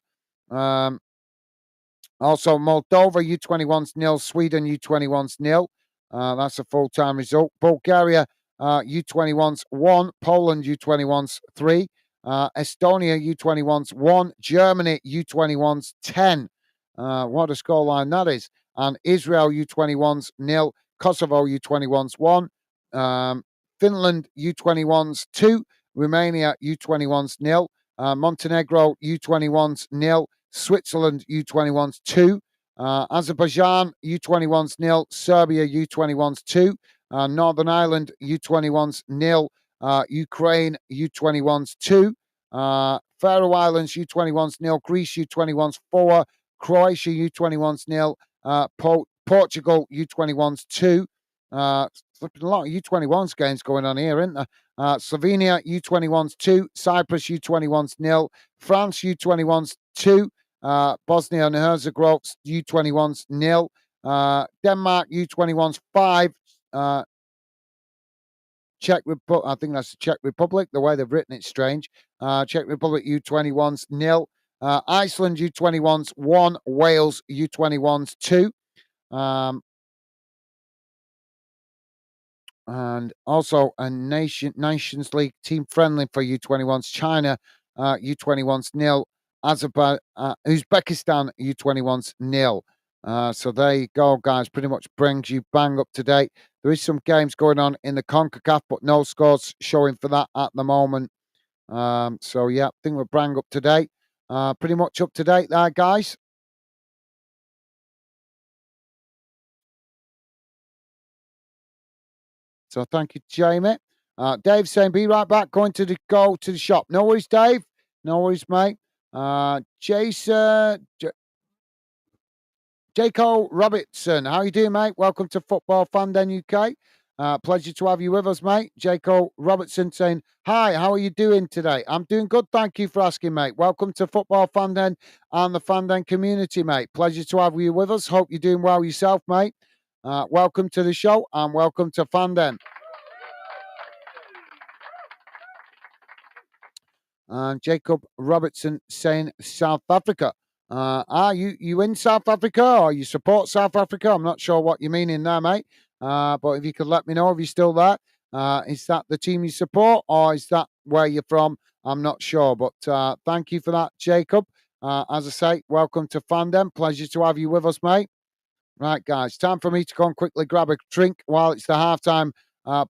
Also, Moldova U21s 0, Sweden U21s 0. That's a full-time result. Bulgaria U21s 1, Poland U21s 3, Estonia U21s 1, Germany U21s 10. What a scoreline that is. And Israel U21s 0, Kosovo U21s 1, Finland U21s 2, Romania U21s 0, Montenegro U21s 0, Switzerland U21s 2, Azerbaijan U21s 0, Serbia U21s 2, Northern Ireland U21s 0, Ukraine U21s 2, Faroe Islands U21s 0, Greece U21s 4, Croatia U21s 0, Portugal U21s 2. A lot of U21s games going on here, isn't there? Slovenia U21s 2, Cyprus U21s 0, France U21s 2, Bosnia and Herzegovina U21s 0, Denmark U21s 5, Czech Republic, I think that's the Czech Republic, the way they've written it, strange. Czech Republic U21s 0, Iceland U21s 1, Wales U21s 2. And also a Nations League team friendly for U21s, China U21s 0, Uzbekistan U21s 0. So there you go, guys. Pretty much brings you bang up to date. There is some games going on in the CONCACAF, but no scores showing for that at the moment. So yeah, I think we're bang up to date. Pretty much up to date there, guys. So thank you, Jamie. Dave saying, be right back, go to the shop. No worries, Dave. No worries, mate. Jason, Jaco Robertson, how you doing, mate? Welcome to Football Fan Den UK. Pleasure to have you with us, mate. Jaco Robertson saying, hi, how are you doing today? I'm doing good, thank you for asking, mate. Welcome to Football Fan Den and the Fan Den community, mate. Pleasure to have you with us. Hope you're doing well yourself, mate. Welcome to the show and welcome to Fan Den. And Jacob Robertson saying South Africa. Are you in South Africa or you support South Africa? I'm not sure what you mean in there, mate. But if you could let me know if you're still there. Is that the team you support or is that where you're from? I'm not sure. But thank you for that, Jacob. As I say, welcome to Fandom. Pleasure to have you with us, mate. Right, guys, time for me to go and quickly grab a drink while it's the halftime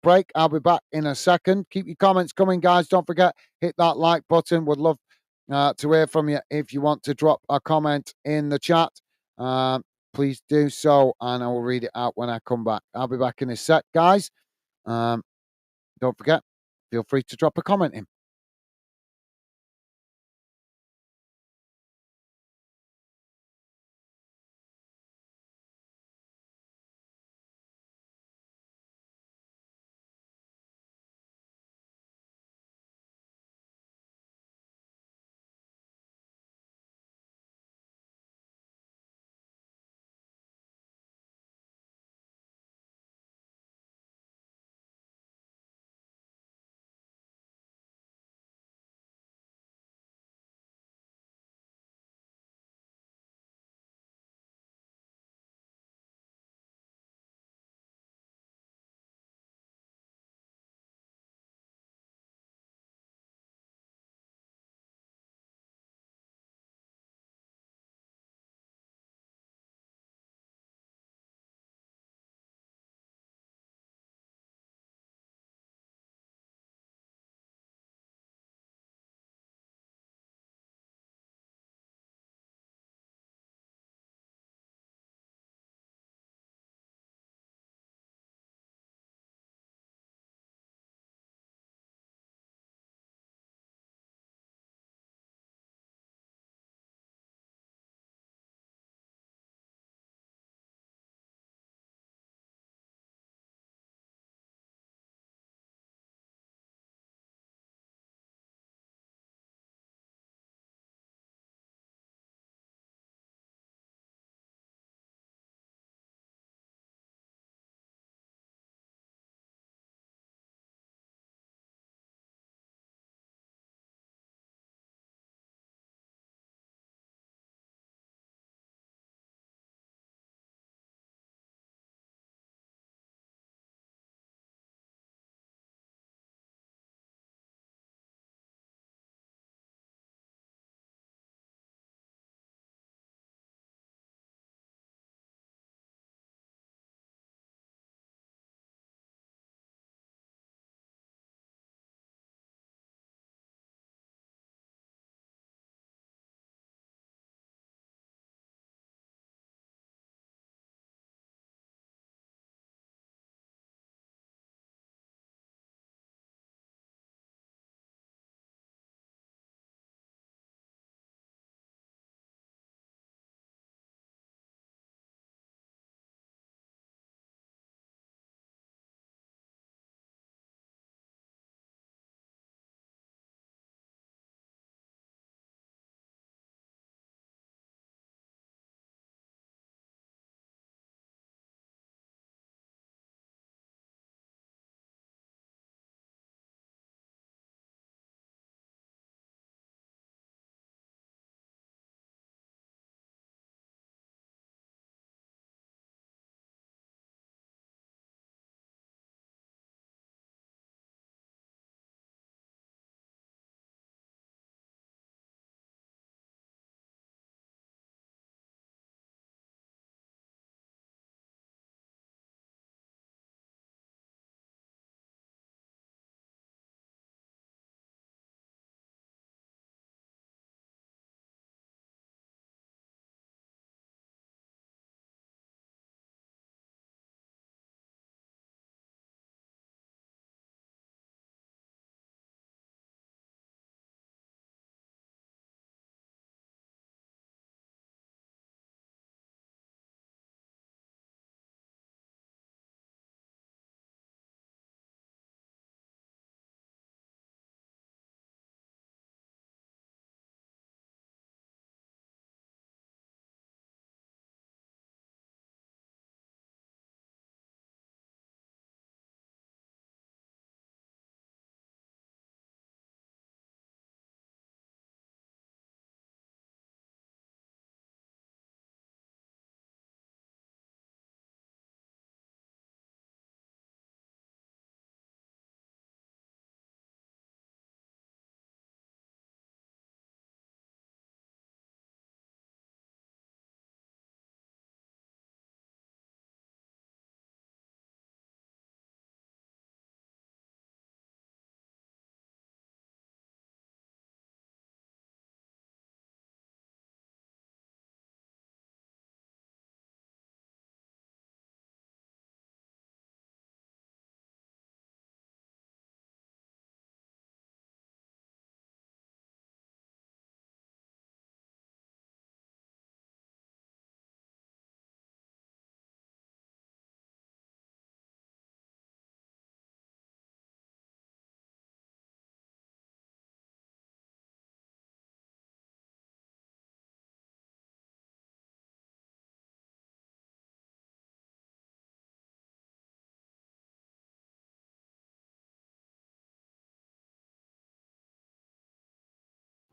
break. I'll be back in a second. Keep your comments coming, guys. Don't forget, hit that like button. Would love to hear from you if you want to drop a comment in the chat. Please do so, and I will read it out when I come back. I'll be back in a sec, guys. Don't forget, feel free to drop a comment in.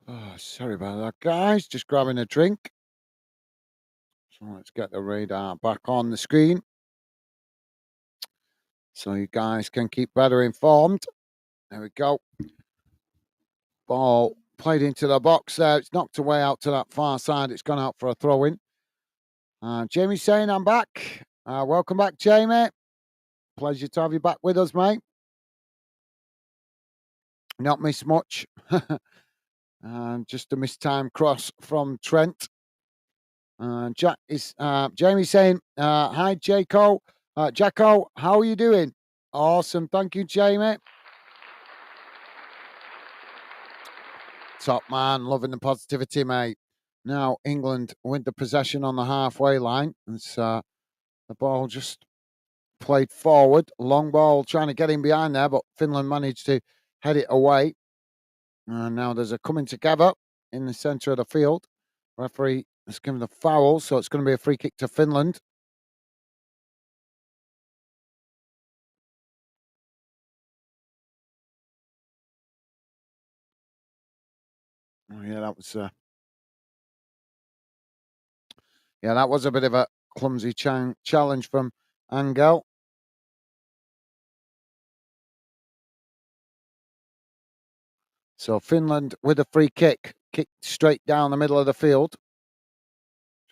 Oh, sorry about that, guys. Just grabbing a drink. So let's get the radar back on the screen so you guys can keep better informed. There we go. Ball played into the box there. It's knocked away out to that far side. It's gone out for a throw in. Jamie saying I'm back. Welcome back, Jamie. Pleasure to have you back with us, mate. Not missed much. Just a missed time cross from Trent. Jack is Jamie saying, hi, Jacko. Jacko, how are you doing? Awesome. Thank you, Jamie. Top man, loving the positivity, mate. Now England with the possession on the halfway line. It's the ball just played forward. Long ball trying to get in behind there, but Finland managed to head it away. And now there's a coming together in the centre of the field. Referee has given the foul, so it's going to be a free kick to Finland. Oh, yeah, that was that was a bit of a clumsy challenge from Angel. So Finland with a free kick, kicked straight down the middle of the field.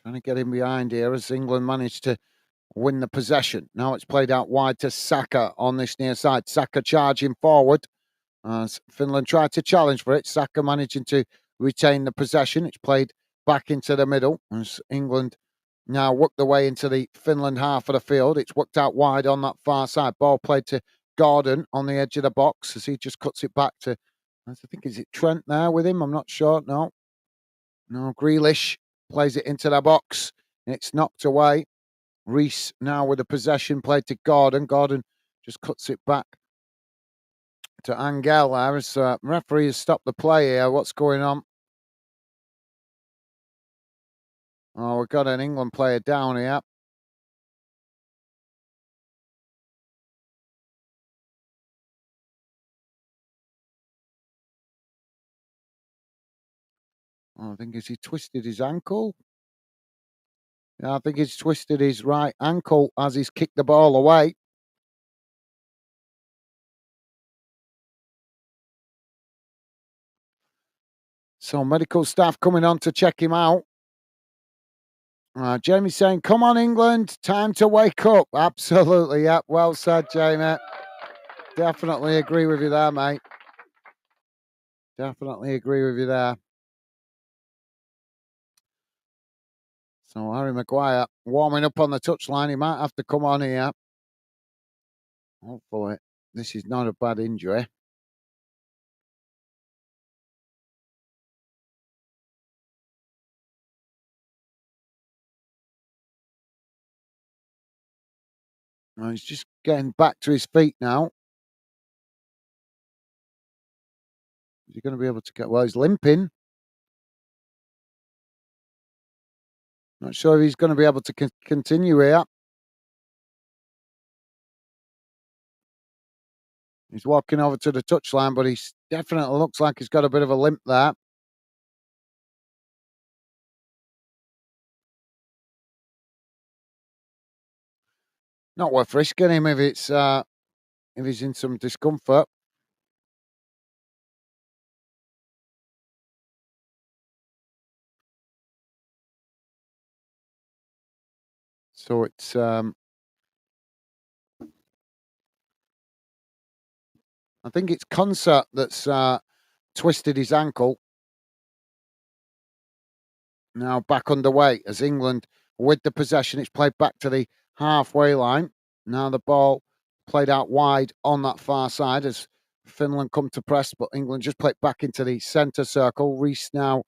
Trying to get in behind here as England managed to win the possession. Now it's played out wide to Saka on this near side. Saka charging forward as Finland tried to challenge for it. Saka managing to retain the possession. It's played back into the middle as England now work the way into the Finland half of the field. It's worked out wide on that far side. Ball played to Gordon on the edge of the box as he just cuts it back to, I think, is it Trent there with him? I'm not sure. No, Grealish plays it into the box. It's knocked away. Reese now with the possession played to Gordon. Gordon just cuts it back to Angel there as referee has stopped the play here. What's going on? Oh, we've got an England player down here. Oh, I think has he twisted his ankle? Yeah, I think he's twisted his right ankle as he's kicked the ball away. So medical staff coming on to check him out. Jamie's saying, come on, England, time to wake up. Absolutely, yeah. Well said, Jamie. Definitely agree with you there, mate. Definitely agree with you there. So Harry Maguire warming up on the touchline. He might have to come on here. Hopefully, this is not a bad injury. He's just getting back to his feet now. Is he going to be able to get? Well, he's limping. Not sure if he's going to be able to continue here. He's walking over to the touchline, but he definitely looks like he's got a bit of a limp there. Not worth risking him if he's in some discomfort. So it's I think it's Concert that's twisted his ankle. Now back underway as England with the possession. It's played back to the halfway line. Now the ball played out wide on that far side as Finland come to press, but England just played back into the centre circle. Reese now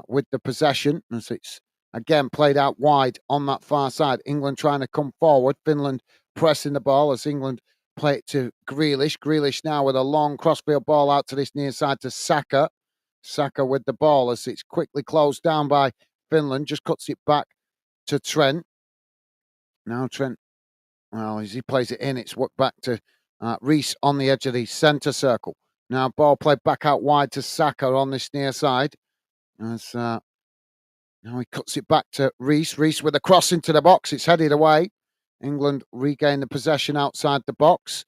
with the possession as it's again played out wide on that far side. England trying to come forward. Finland pressing the ball as England play it to Grealish. Grealish now with a long crossfield ball out to this near side to Saka. Saka with the ball as it's quickly closed down by Finland. Just cuts it back to Trent. Now Trent, well, as he plays it in, it's worked back to Reese on the edge of the centre circle. Now ball played back out wide to Saka on this near side. As now he cuts it back to Reese. Reese with a cross into the box. It's headed away. England regain the possession outside the box.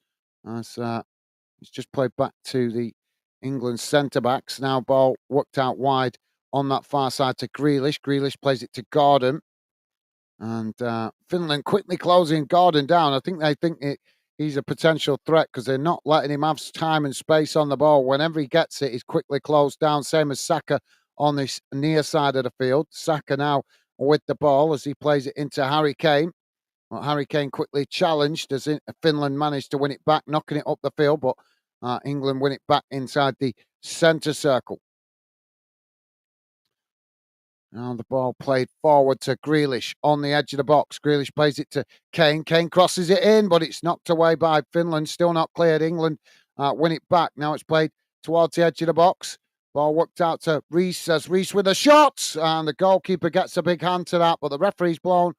As it's just played back to the England centre backs. Now ball worked out wide on that far side to Grealish. Grealish plays it to Gordon. And Finland quickly closing Gordon down. I think they think he's a potential threat because they're not letting him have time and space on the ball. Whenever he gets it, he's quickly closed down. Same as Saka on this near side of the field. Saka now with the ball as he plays it into Harry Kane. Well, Harry Kane quickly challenged as Finland managed to win it back, knocking it up the field, but England win it back inside the centre circle. Now the ball played forward to Grealish on the edge of the box. Grealish plays it to Kane. Kane crosses it in, but it's knocked away by Finland. Still not cleared. England win it back. Now it's played towards the edge of the box. Ball worked out to Reese as Reese with a shot. And the goalkeeper gets a big hand to that, but the referee's blown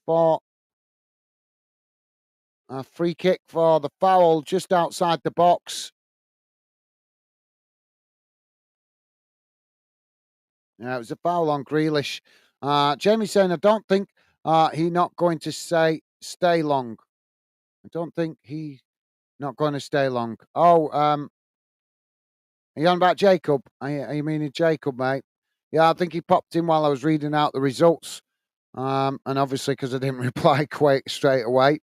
for a free kick for the foul just outside the box. Yeah, it was a foul on Grealish. Jamie saying, I don't think he's not going to stay long. I don't think he's not going to stay long. Oh, are you on about Jacob? Are you meaning Jacob, mate? Yeah, I think he popped in while I was reading out the results. And obviously, because I didn't reply quite straight away,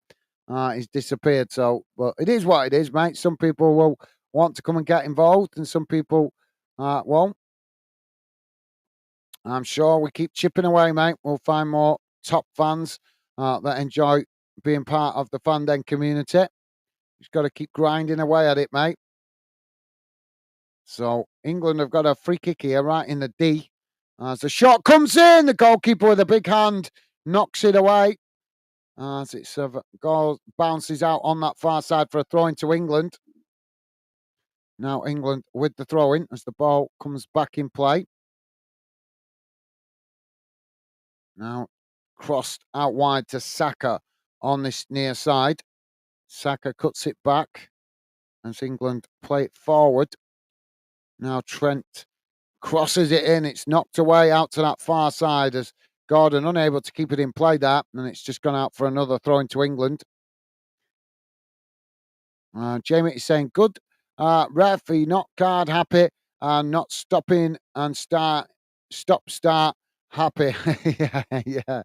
he's disappeared. So, but it is what it is, mate. Some people will want to come and get involved, and some people won't. I'm sure we keep chipping away, mate. We'll find more top fans that enjoy being part of the Fanden community. Just got to keep grinding away at it, mate. So England have got a free kick here, right in the D. As the shot comes in, the goalkeeper with a big hand knocks it away. As it's a goal bounces out on that far side for a throw into England. Now England with the throw in as the ball comes back in play. Now crossed out wide to Saka on this near side. Saka cuts it back as England play it forward. Now Trent crosses it in. It's knocked away out to that far side as Gordon unable to keep it in play there. And it's just gone out for another throw into England. Jamie is saying, good ref, he not card happy and not stopping and start happy. yeah.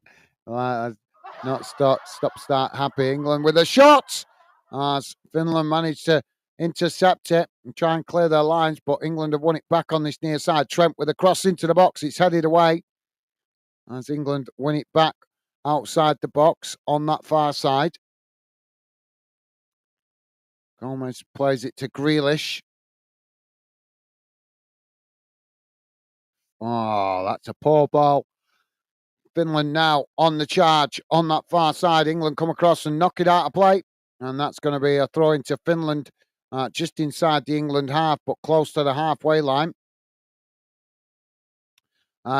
Not stop, start happy. England with a shot as Finland managed to intercept it and try and clear their lines, but England have won it back on this near side. Trent with a cross into the box. It's headed away as England win it back outside the box on that far side. Gomez plays it to Grealish. Oh, that's a poor ball. Finland now on the charge on that far side. England come across and knock it out of play. And that's going to be a throw into Finland just inside the England half, but close to the halfway line.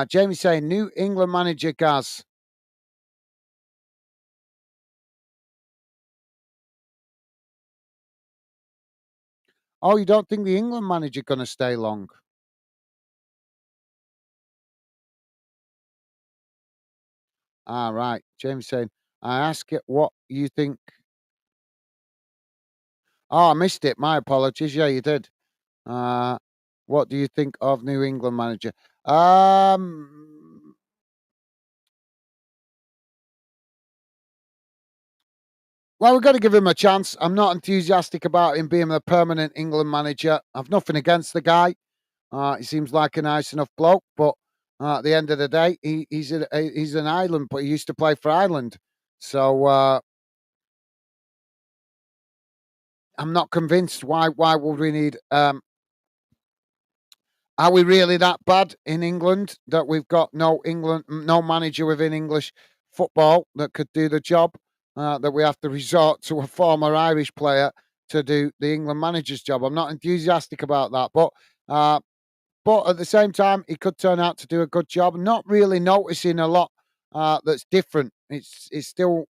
Jamie saying, new England manager, Gaz. Oh, you don't think the England manager going to stay long? Right. James saying, I ask it what you think. Oh, I missed it. My apologies. Yeah, you did. What do you think of new England manager? Well, we've got to give him a chance. I'm not enthusiastic about him being the permanent England manager. I've nothing against the guy. He seems like a nice enough bloke, but at the end of the day, he's an Ireland, but he used to play for Ireland. So I'm not convinced. Why would we need? Are we really that bad in England that we've got no manager within English football that could do the job? That we have to resort to a former Irish player to do the England manager's job. I'm not enthusiastic about that, but at the same time, he could turn out to do a good job. Not really noticing a lot that's different. It's still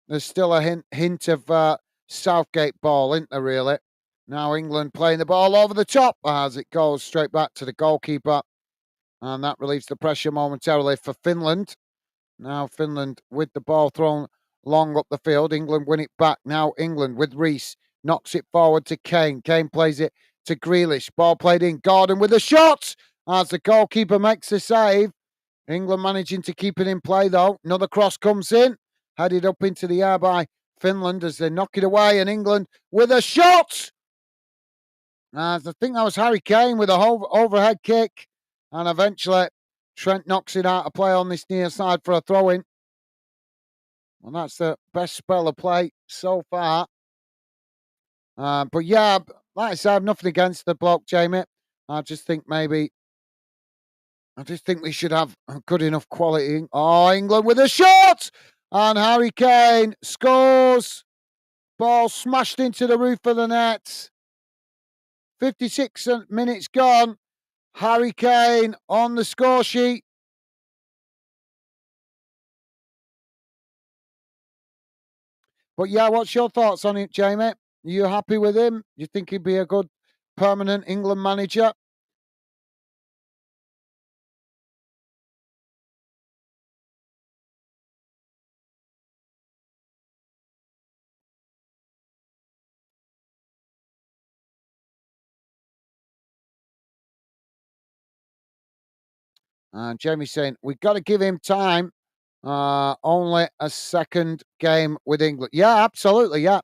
there's still a hint of Southgate ball, isn't there? Really, Now England playing the ball over the top as it goes straight back to the goalkeeper. And that relieves the pressure momentarily for Finland. Now Finland with the ball thrown long up the field. England win it back. Now England with Reece knocks it forward to Kane. Kane plays it to Grealish. Ball played in. Gordon with a shot as the goalkeeper makes the save. England managing to keep it in play though. Another cross comes in. Headed up into the air by Finland as they knock it away. And England with a shot. As I think that was Harry Kane with a overhead kick. And eventually Trent knocks it out of play on this near side for a throw in. Well, that's the best spell of play so far. But yeah, like I said, I have nothing against the bloke, Jamie. I just think we should have a good enough quality. Oh, England with a shot! And Harry Kane scores. Ball smashed into the roof of the net. 56 minutes gone. Harry Kane on the score sheet. But yeah, what's your thoughts on it, Jamie? Are you happy with him? You think he'd be a good permanent England manager? And Jamie's saying, we've got to give him time. Only a second game with England. Yeah, absolutely. Yeah.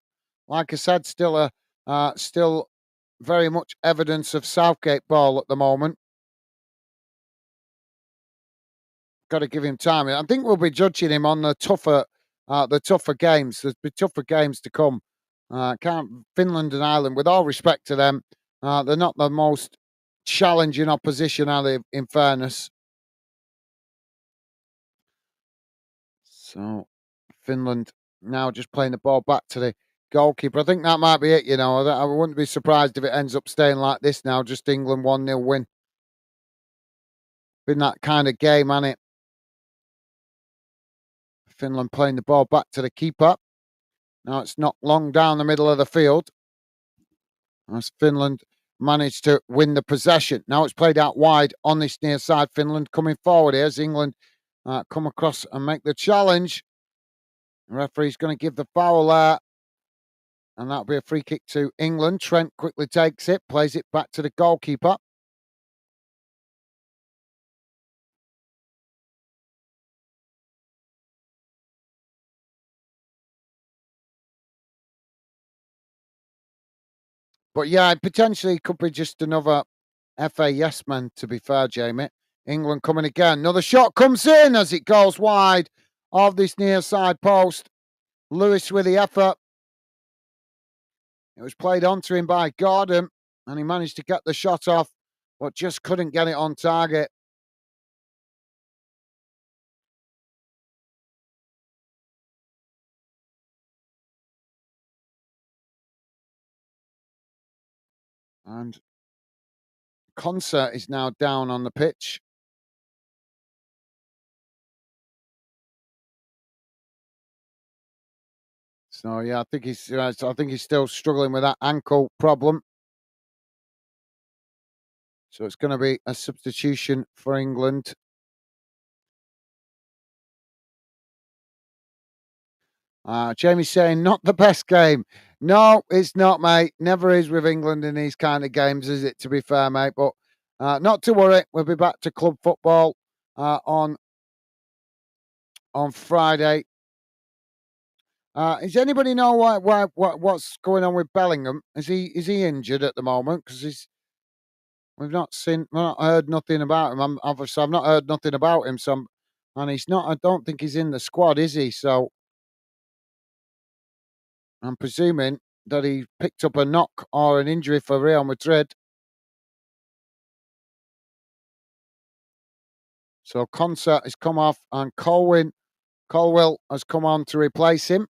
Like I said, still very much evidence of Southgate ball at the moment. Got to give him time. I think we'll be judging him on the tougher games. There'll be tougher games to come. Can't Finland and Ireland, with all respect to them, they're not the most challenging opposition, are they? In fairness, so Finland now just playing the ball back to the goalkeeper. I think that might be it. I wouldn't be surprised if it ends up staying like this now. Just England 1-0 win. Been that kind of game, hasn't it? Finland playing the ball back to the keeper. Now it's not long down the middle of the field as Finland managed to win the possession. Now it's played out wide on this near side. Finland coming forward here as England come across and make the challenge. The referee's going to give the foul there. And that'll be a free kick to England. Trent quickly takes it, plays it back to the goalkeeper. But yeah, potentially could be just another FA yes man, to be fair, Jamie. England coming again. Another shot comes in as it goes wide of this near side post. Lewis with the effort. It was played onto him by Gordon, and he managed to get the shot off, but just couldn't get it on target. And Concert is now down on the pitch. So yeah, I think he's still struggling with that ankle problem. So it's going to be a substitution for England. Jamie's saying not the best game. No, it's not, mate. Never is with England in these kind of games, is it? To be fair, mate. But not to worry. We'll be back to club football on Friday. Does anybody know what's going on with Bellingham? Is he injured at the moment? Because we've not heard nothing about him. Obviously, I've not heard nothing about him. And he's not. I don't think he's in the squad, is he? So I'm presuming that he picked up a knock or an injury for Real Madrid. So Concert has come off, and Colwill has come on to replace him.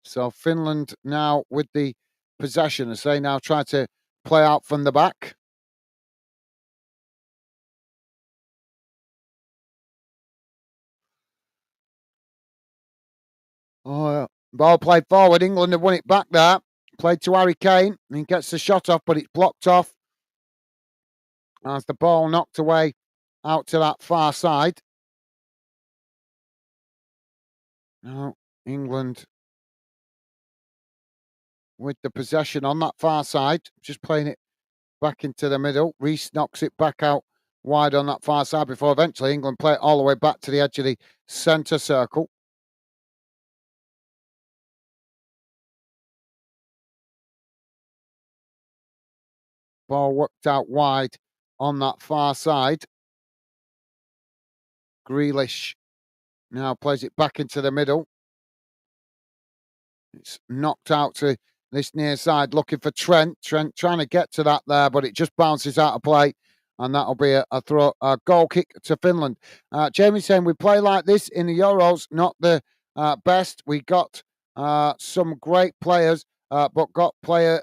So Finland now with the possession as they now try to play out from the back. Oh, ball played forward. England have won it back there. Played to Harry Kane. He gets the shot off, but it's blocked off as the ball knocked away out to that far side. Now, England with the possession on that far side, just playing it back into the middle. Reece knocks it back out wide on that far side before eventually England play it all the way back to the edge of the centre circle. Ball worked out wide on that far side. Grealish now plays it back into the middle. It's knocked out to this near side, looking for Trent. Trent trying to get to that there, but it just bounces out of play. And that'll be a goal kick to Finland. Jamie saying we play like this in the Euros, not the best. We got some great players, but got play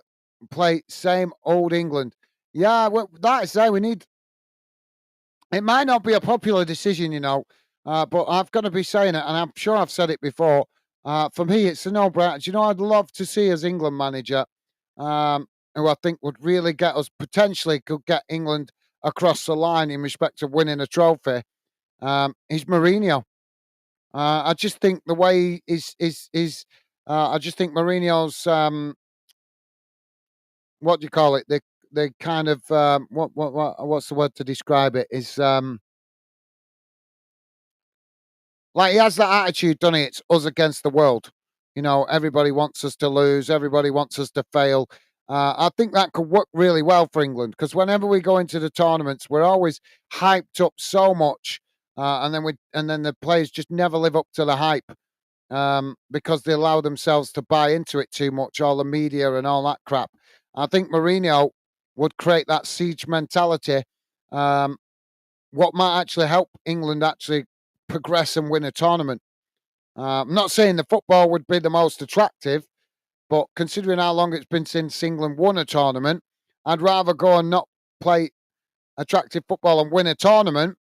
same old England. Yeah, well, that is say we need. It might not be a popular decision, but I've got to be saying it, and I'm sure I've said it before. For me, it's a no-brainer. Do you know, I'd love to see as England manager, who I think would really get us potentially could get England across the line in respect of winning a trophy. Is Mourinho. I just think the way is I just think Mourinho's what do you call it? The kind of what's the word to describe it? Is like he has that attitude, doesn't he? It's us against the world. Everybody wants us to lose. Everybody wants us to fail. I think that could work really well for England because whenever we go into the tournaments, we're always hyped up so much, and then the players just never live up to the hype because they allow themselves to buy into it too much, all the media and all that crap. I think Mourinho would create that siege mentality. What might actually help England actually progress and win a tournament. I'm not saying the football would be the most attractive, but considering how long it's been since England won a tournament, I'd rather go and not play attractive football and win a tournament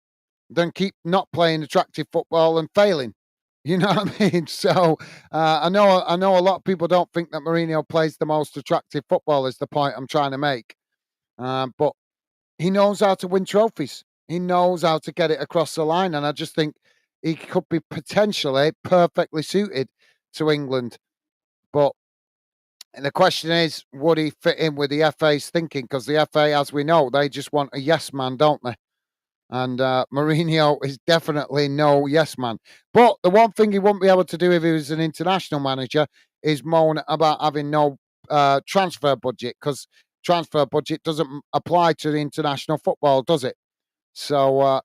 than keep not playing attractive football and failing. You know what I mean? So I know a lot of people don't think that Mourinho plays the most attractive football. Is the point I'm trying to make? But he knows how to win trophies. He knows how to get it across the line, and I just think he could be potentially perfectly suited to England. But the question is, would he fit in with the FA's thinking? Because the FA, as we know, they just want a yes man, don't they? And Mourinho is definitely no yes man. But the one thing he wouldn't be able to do if he was an international manager is moan about having no transfer budget, because transfer budget doesn't apply to the international football, does it? So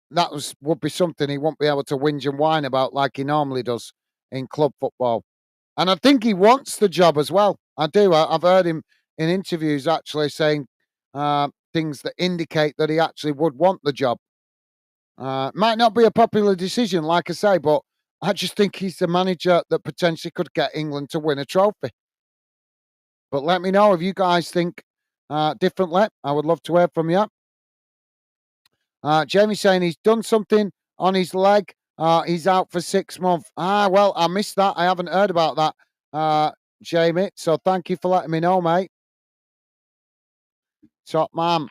would be something he won't be able to whinge and whine about like he normally does in club football. And I think he wants the job as well. I do. I've heard him in interviews actually saying things that indicate that he actually would want the job. Might not be a popular decision, like I say, but I just think he's the manager that potentially could get England to win a trophy. But let me know if you guys think differently. I would love to hear from you. Jamie saying he's done something on his leg. He's out for 6 months. Well, I missed that. I haven't heard about that, Jamie. So thank you for letting me know, mate. Top man.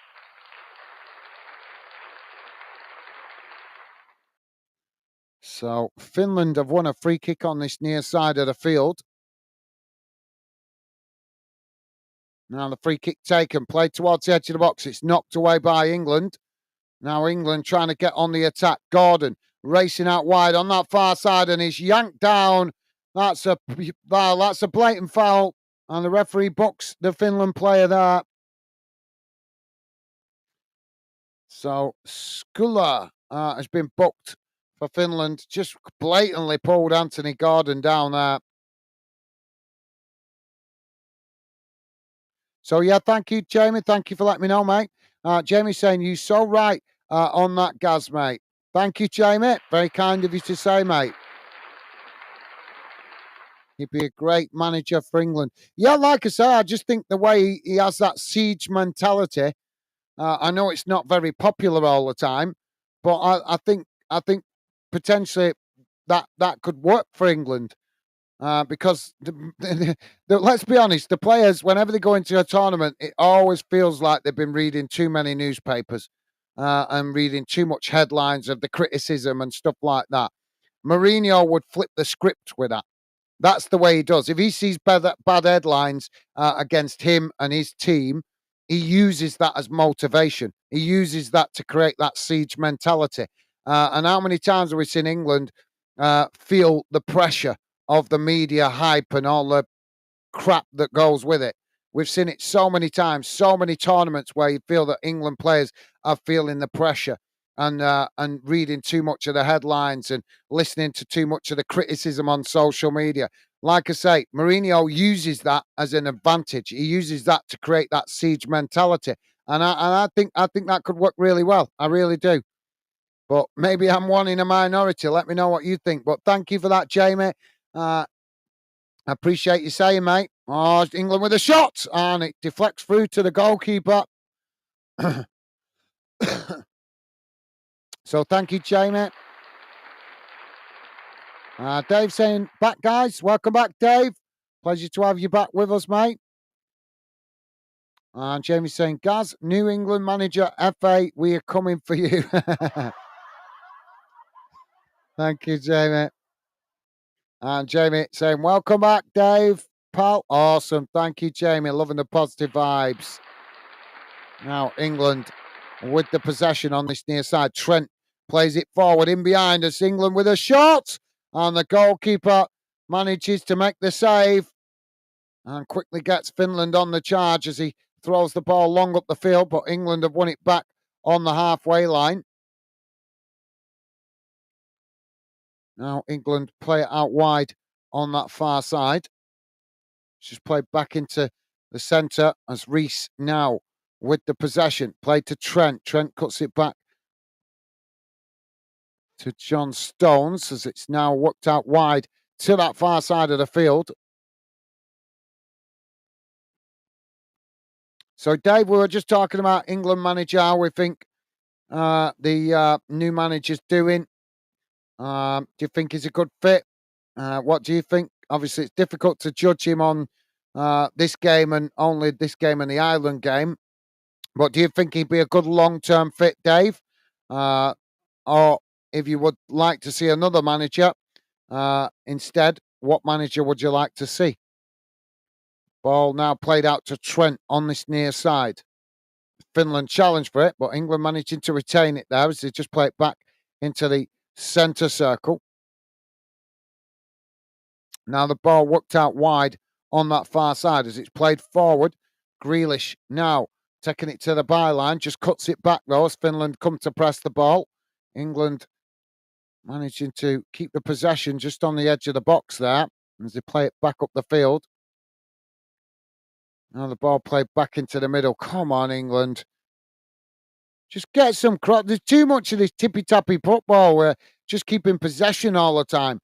So Finland have won a free kick on this near side of the field. Now the free kick taken, played towards the edge of the box. It's knocked away by England. Now England trying to get on the attack. Gordon racing out wide on that far side, and he's yanked down. That's a blatant foul, and the referee books the Finland player there. So Skula has been booked for Finland. Just blatantly pulled Anthony Gordon down there. So yeah, thank you, Jamie. Thank you for letting me know, mate. Jamie saying you're so right on that, Gaz, mate. Thank you, Jamie. Very kind of you to say, mate. He'd be a great manager for England. Yeah, like I say, I just think the way he has that siege mentality. I know it's not very popular all the time, but I think potentially that could work for England. because let's be honest, the players, whenever they go into a tournament, it always feels like they've been reading too many newspapers and reading too much headlines of the criticism and stuff like that. Mourinho would flip the script with that. That's the way he does. If he sees bad headlines against him and his team, he uses that as motivation. He uses that to create that siege mentality. And how many times have we seen England feel the pressure of the media hype and all the crap that goes with it? We've seen it so many times, so many tournaments where you feel that England players are feeling the pressure and reading too much of the headlines and listening to too much of the criticism on social media. Like I say, Mourinho uses that as an advantage. He uses that to create that siege mentality, and I think that could work really well. I really do. But maybe I'm one in a minority. Let me know what you think. But thank you for that, Jamie. I appreciate you saying, mate. Oh, England with a shot, and it deflects through to the goalkeeper. So thank you, Jamie. Dave saying, back, guys. Welcome back, Dave. Pleasure to have you back with us, mate. And Jamie saying, Gaz, New England manager, FA, we are coming for you. Thank you, Jamie. And Jamie saying, welcome back, Dave. Pal, awesome. Thank you, Jamie. Loving the positive vibes. Now, England with the possession on this near side. Trent plays it forward in behind us. England with a shot. And the goalkeeper manages to make the save and quickly gets Finland on the charge as he throws the ball long up the field. But England have won it back on the halfway line. Now, England play it out wide on that far side. She's played back into the centre as Reese now with the possession. Played to Trent. Trent cuts it back to John Stones as it's now worked out wide to that far side of the field. So, Dave, we were just talking about England manager, how we think the new manager's doing. Do you think he's a good fit? What do you think? Obviously, it's difficult to judge him on this game and only this game and the Ireland game. But do you think he'd be a good long-term fit, Dave? Or if you would like to see another manager instead, what manager would you like to see? Ball now played out to Trent on this near side. Finland challenged for it, but England managing to retain it there as they just play it back into the centre circle. Now the ball worked out wide on that far side as it's played forward. Grealish now taking it to the byline, just cuts it back though as Finland come to press the ball. England managing to keep the possession just on the edge of the box there as they play it back up the field. Now the ball played back into the middle. Come on, England. Just get some cross. There's too much of this tippy-tappy football where just keeping possession all the time.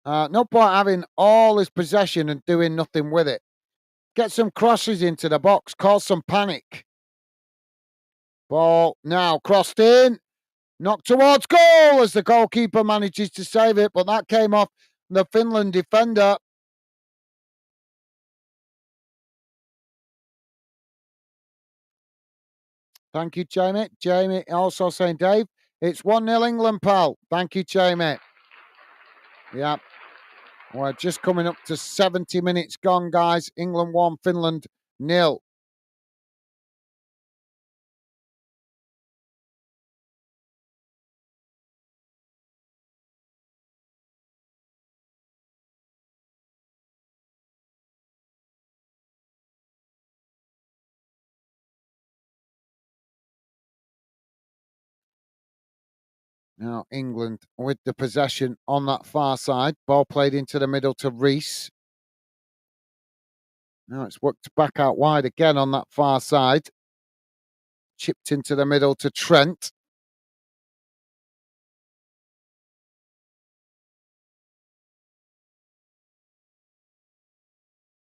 No point having all this possession and doing nothing with it. Get some crosses into the box. Cause some panic. Ball now crossed in. Knocked towards goal as the goalkeeper manages to save it. But that came off the Finland defender. Thank you, Jamie. Jamie also saying, Dave, it's 1-0 England, pal. Thank you, Jamie. Yeah. We're just coming up to 70 minutes gone, guys. England 1, Finland 0. Now, England with the possession on that far side. Ball played into the middle to Reese. Now it's worked back out wide again on that far side. Chipped into the middle to Trent.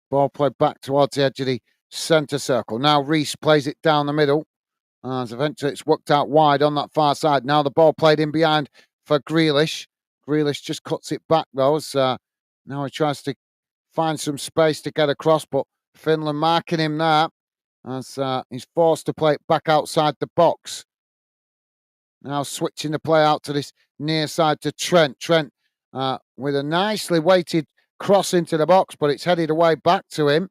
Ball played back towards the edge of the centre circle. Now Reese plays it down the middle. As eventually it's worked out wide on that far side. Now the ball played in behind for Grealish. Grealish just cuts it back though. As, now Now he tries to find some space to get across, but Finland marking him there as he's forced to play it back outside the box. Now switching the play out to this near side to Trent. Trent with a nicely weighted cross into the box, but it's headed away back to him.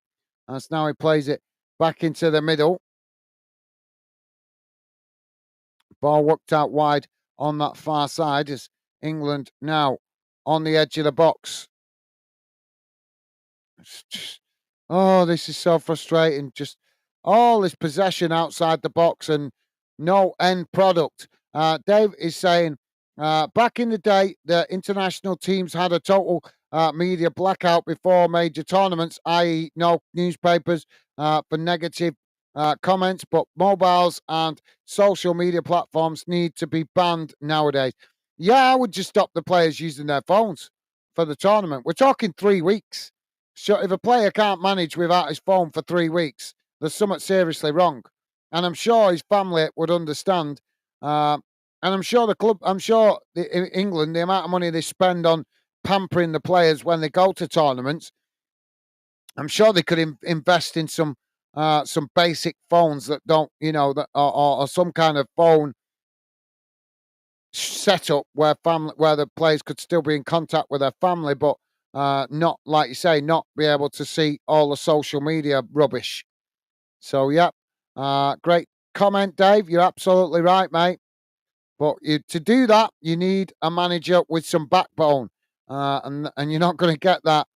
As now he plays it back into the middle. Ball worked out wide on that far side as England now on the edge of the box. Oh, this is so frustrating. Just all this possession outside the box and no end product. Dave is saying back in the day, the international teams had a total media blackout before major tournaments, i.e., no newspapers for negative comments, but mobiles and social media platforms need to be banned nowadays. Yeah, I would just stop the players using their phones for the tournament. We're talking 3 weeks. So if a player can't manage without his phone for 3 weeks, there's something seriously wrong. And I'm sure his family would understand. And I'm sure the club, England, the amount of money they spend on pampering the players when they go to tournaments, I'm sure they could invest in some basic phones that don't, that or some kind of phone setup where the players could still be in contact with their family, but not, like you say, not be able to see all the social media rubbish. So yeah, great comment, Dave. You're absolutely right, mate. But to do that, you need a manager with some backbone, and you're not going to get that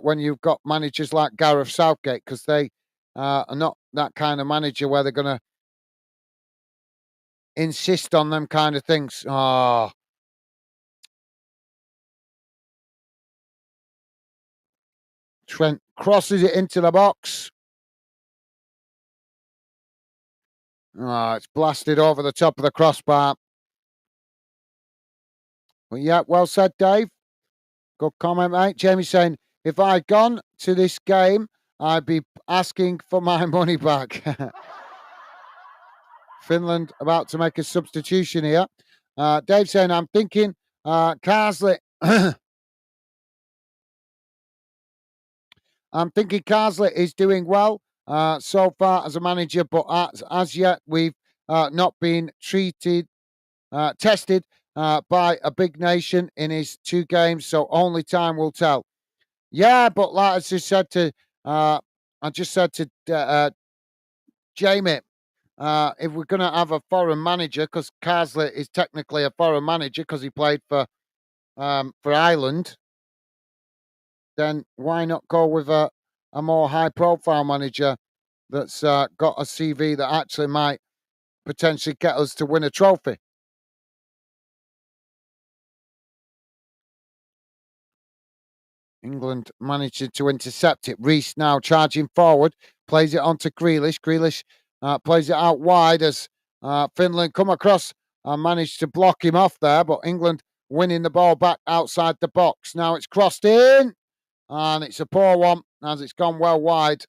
when you've got managers like Gareth Southgate, because they are not that kind of manager where they're going to insist on them kind of things. Oh, Trent crosses it into the box. Oh, it's blasted over the top of the crossbar. Well, yeah, well said, Dave. Good comment, mate. Jamie saying, if I'd gone to this game, I'd be asking for my money back. Finland about to make a substitution here. Dave saying, I'm thinking Carsley. I'm thinking Carsley is doing well so far as a manager, but as yet we've not been tested by a big nation in his 2 games, so only time will tell. Yeah, but like I just said to Jamie, if we're going to have a foreign manager, because Carsley is technically a foreign manager because he played for Ireland, then why not go with a more high-profile manager that's got a CV that actually might potentially get us to win a trophy? England managed to intercept it. Reece now charging forward, plays it onto Grealish. Grealish plays it out wide as Finland come across and managed to block him off there, but England winning the ball back outside the box. Now it's crossed in, and it's a poor one as it's gone well wide.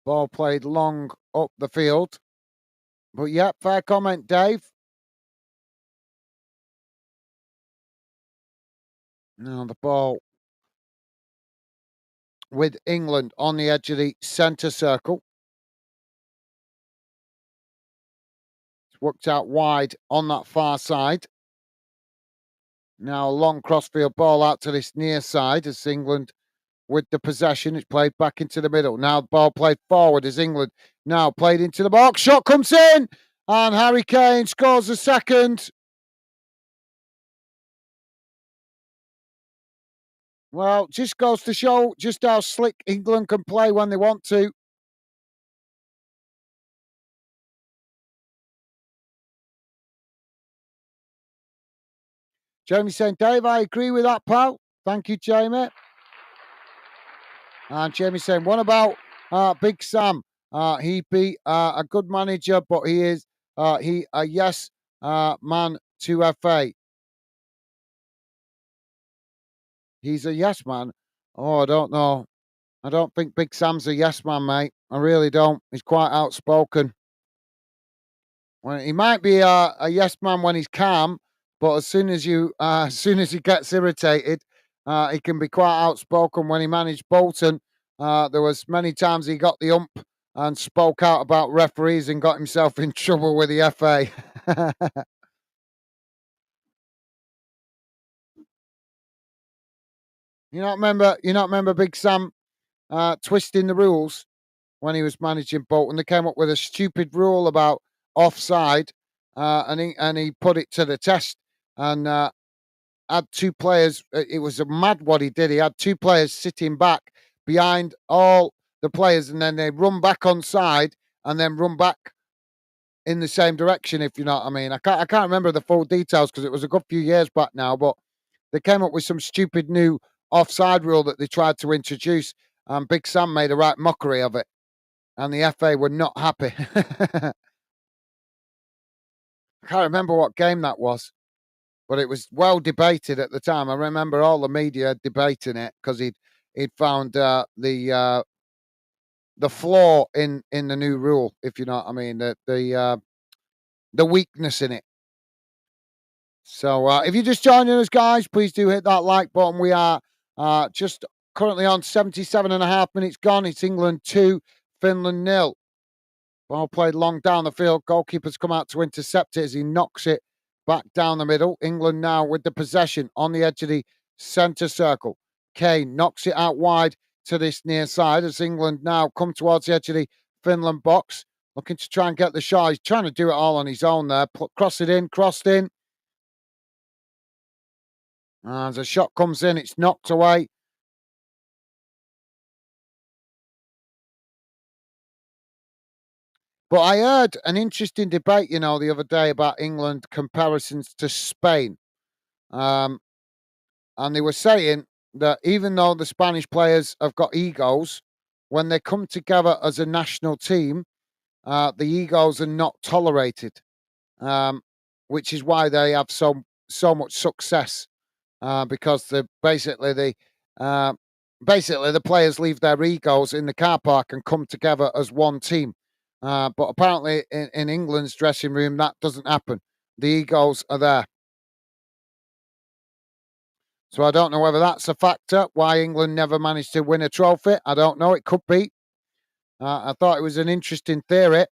Ball played long up the field. But yeah, fair comment, Dave. Now the ball with England on the edge of the centre circle. It's worked out wide on that far side. Now a long crossfield ball out to this near side as England with the possession. It's played back into the middle. Now the ball played forward as England now played into the box. Shot comes in and Harry Kane scores a second. Well, just goes to show just how slick England can play when they want to. Jamie saying, Dave, I agree with that, pal. Thank you, Jamie. And Jamie saying, what about Big Sam? He be a good manager, but he is he a yes man to FA. He's a yes man. Oh, I don't know. I don't think Big Sam's a yes man, mate. I really don't. He's quite outspoken. Well, he might be a yes man when he's calm, but as soon as he gets irritated, he can be quite outspoken. When he managed Bolton, there was many times he got the ump and spoke out about referees and got himself in trouble with the FA. You not remember Big Sam twisting the rules when he was managing Bolton. They came up with a stupid rule about offside, and he put it to the test and had two players. It was a mad what he did. He had two players sitting back behind all the players, and then they run back on side and then run back in the same direction. If you know what I mean, I can't remember the full details because it was a good few years back now. But they came up with some stupid new offside rule that they tried to introduce, and Big Sam made a right mockery of it, and the FA were not happy. I can't remember what game that was, but it was well debated at the time. I remember all the media debating it because he'd found the flaw in the new rule, if you know what I mean, the weakness in it. So if you're just joining us, guys, please do hit that like button. We are just currently on 77.5 minutes gone. It's England 2, Finland 0. Ball played long down the field. Goalkeeper's come out to intercept it as he knocks it back down the middle. England now with the possession on the edge of the centre circle. Kane knocks it out wide to this near side as England now come towards the edge of the Finland box, looking to try and get the shot. He's trying to do it all on his own there. Crossed in. As a shot comes in, it's knocked away. But I heard an interesting debate, the other day about England comparisons to Spain. Um, and they were saying that even though the Spanish players have got egos, when they come together as a national team, the egos are not tolerated, which is why they have so much success. Because uh, basically the players leave their egos in the car park and come together as one team. But apparently in England's dressing room that doesn't happen. The egos are there. So I don't know whether that's a factor why England never managed to win a trophy. I don't know. It could be. I thought it was an interesting theory.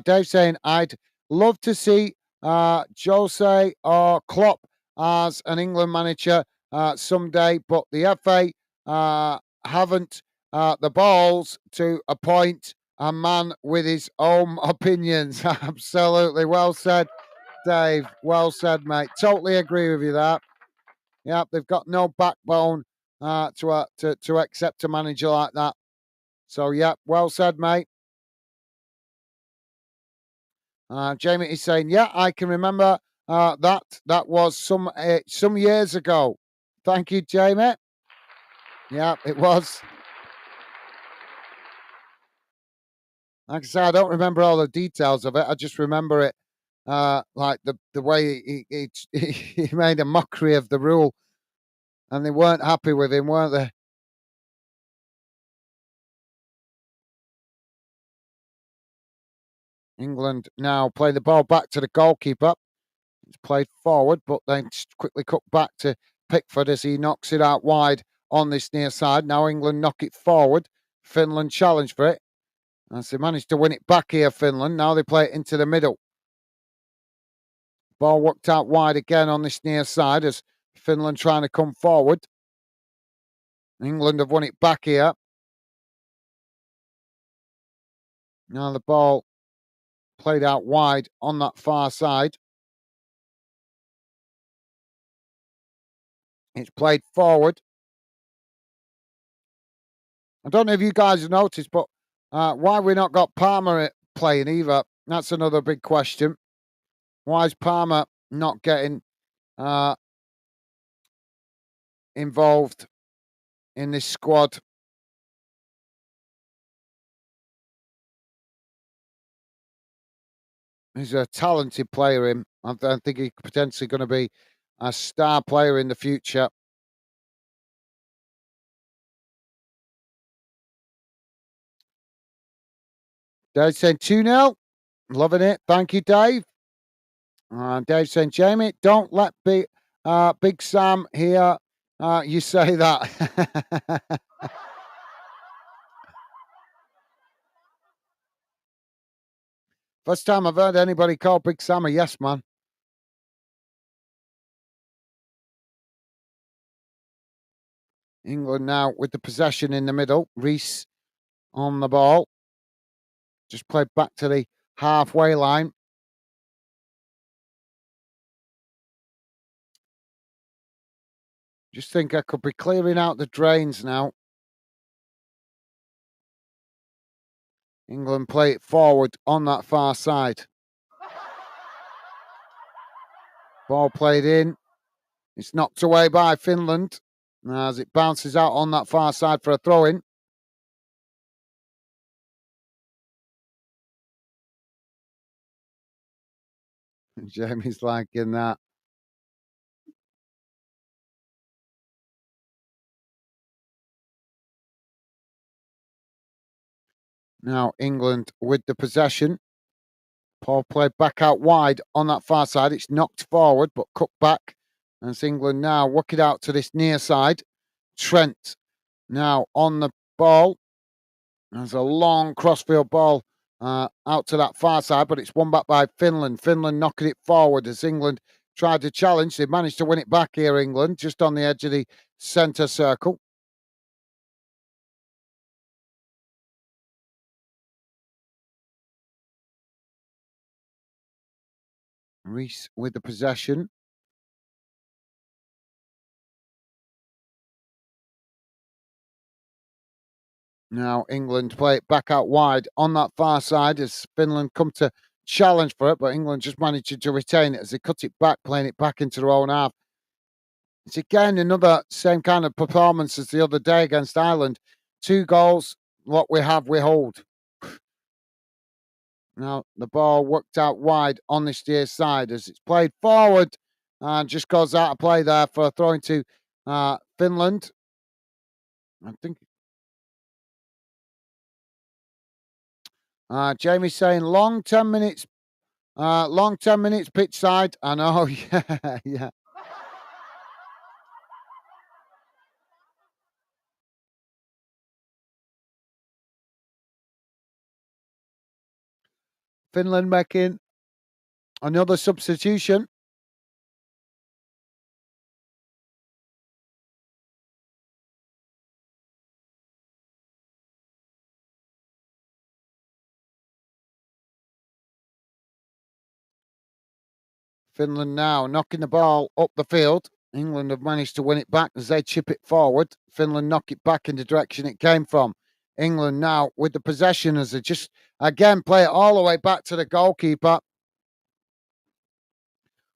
Dave saying, I'd love to see Jose or Klopp as an England manager someday, but the FA haven't the balls to appoint a man with his own opinions. Absolutely. Well said, Dave. Well said, mate. Totally agree with you there. Yeah, they've got no backbone to accept a manager like that. So, yeah, well said, mate. Jamie is saying, yeah, I can remember that. That was some years ago. Thank you, Jamie. Yeah, it was. Like I said, I don't remember all the details of it. I just remember it like the way he made a mockery of the rule, and they weren't happy with him, weren't they? England now play the ball back to the goalkeeper. It's played forward, but then quickly cut back to Pickford as he knocks it out wide on this near side. Now England knock it forward. Finland challenge for it. As they managed to win it back here, Finland. Now they play it into the middle. Ball worked out wide again on this near side as Finland trying to come forward. England have won it back here. Now the ball played out wide on that far side. It's played forward. I don't know if you guys have noticed, but why we not got Palmer playing either? That's another big question. Why is Palmer not getting uh, involved in this squad? He's a talented player, him. I think he's potentially going to be a star player in the future. Dave saying 2-0. Loving it. Thank you, Dave. Dave saying, Jamie, don't let Big Sam hear you say that. First time I've heard anybody call Big Sam a yes man. England now with the possession in the middle. Reese on the ball. Just played back to the halfway line. Just think I could be clearing out the drains now. England play it forward on that far side. Ball played in. It's knocked away by Finland as it bounces out on that far side for a throw in. Jamie's liking that. Now England with the possession. Paul played back out wide on that far side. It's knocked forward but cut back. As England now work it out to this near side. Trent now on the ball. There's a long crossfield ball out to that far side, but it's won back by Finland. Finland knocking it forward as England tried to challenge. They managed to win it back here, England, just on the edge of the centre circle. Reese with the possession. Now England play it back out wide on that far side as Finland come to challenge for it, but England just managed to retain it as they cut it back, playing it back into their own half. It's again another same kind of performance as the other day against Ireland. 2 goals, what we have, we hold. Now the ball worked out wide on the steer side as it's played forward and just goes out of play there for a throw into Finland. I think Jamie's saying long 10 minutes, long 10 minutes pitch side. I know, yeah, yeah. Finland making another substitution. Finland now knocking the ball up the field. England have managed to win it back as they chip it forward. Finland knock it back in the direction it came from. England now with the possession as they just again play it all the way back to the goalkeeper.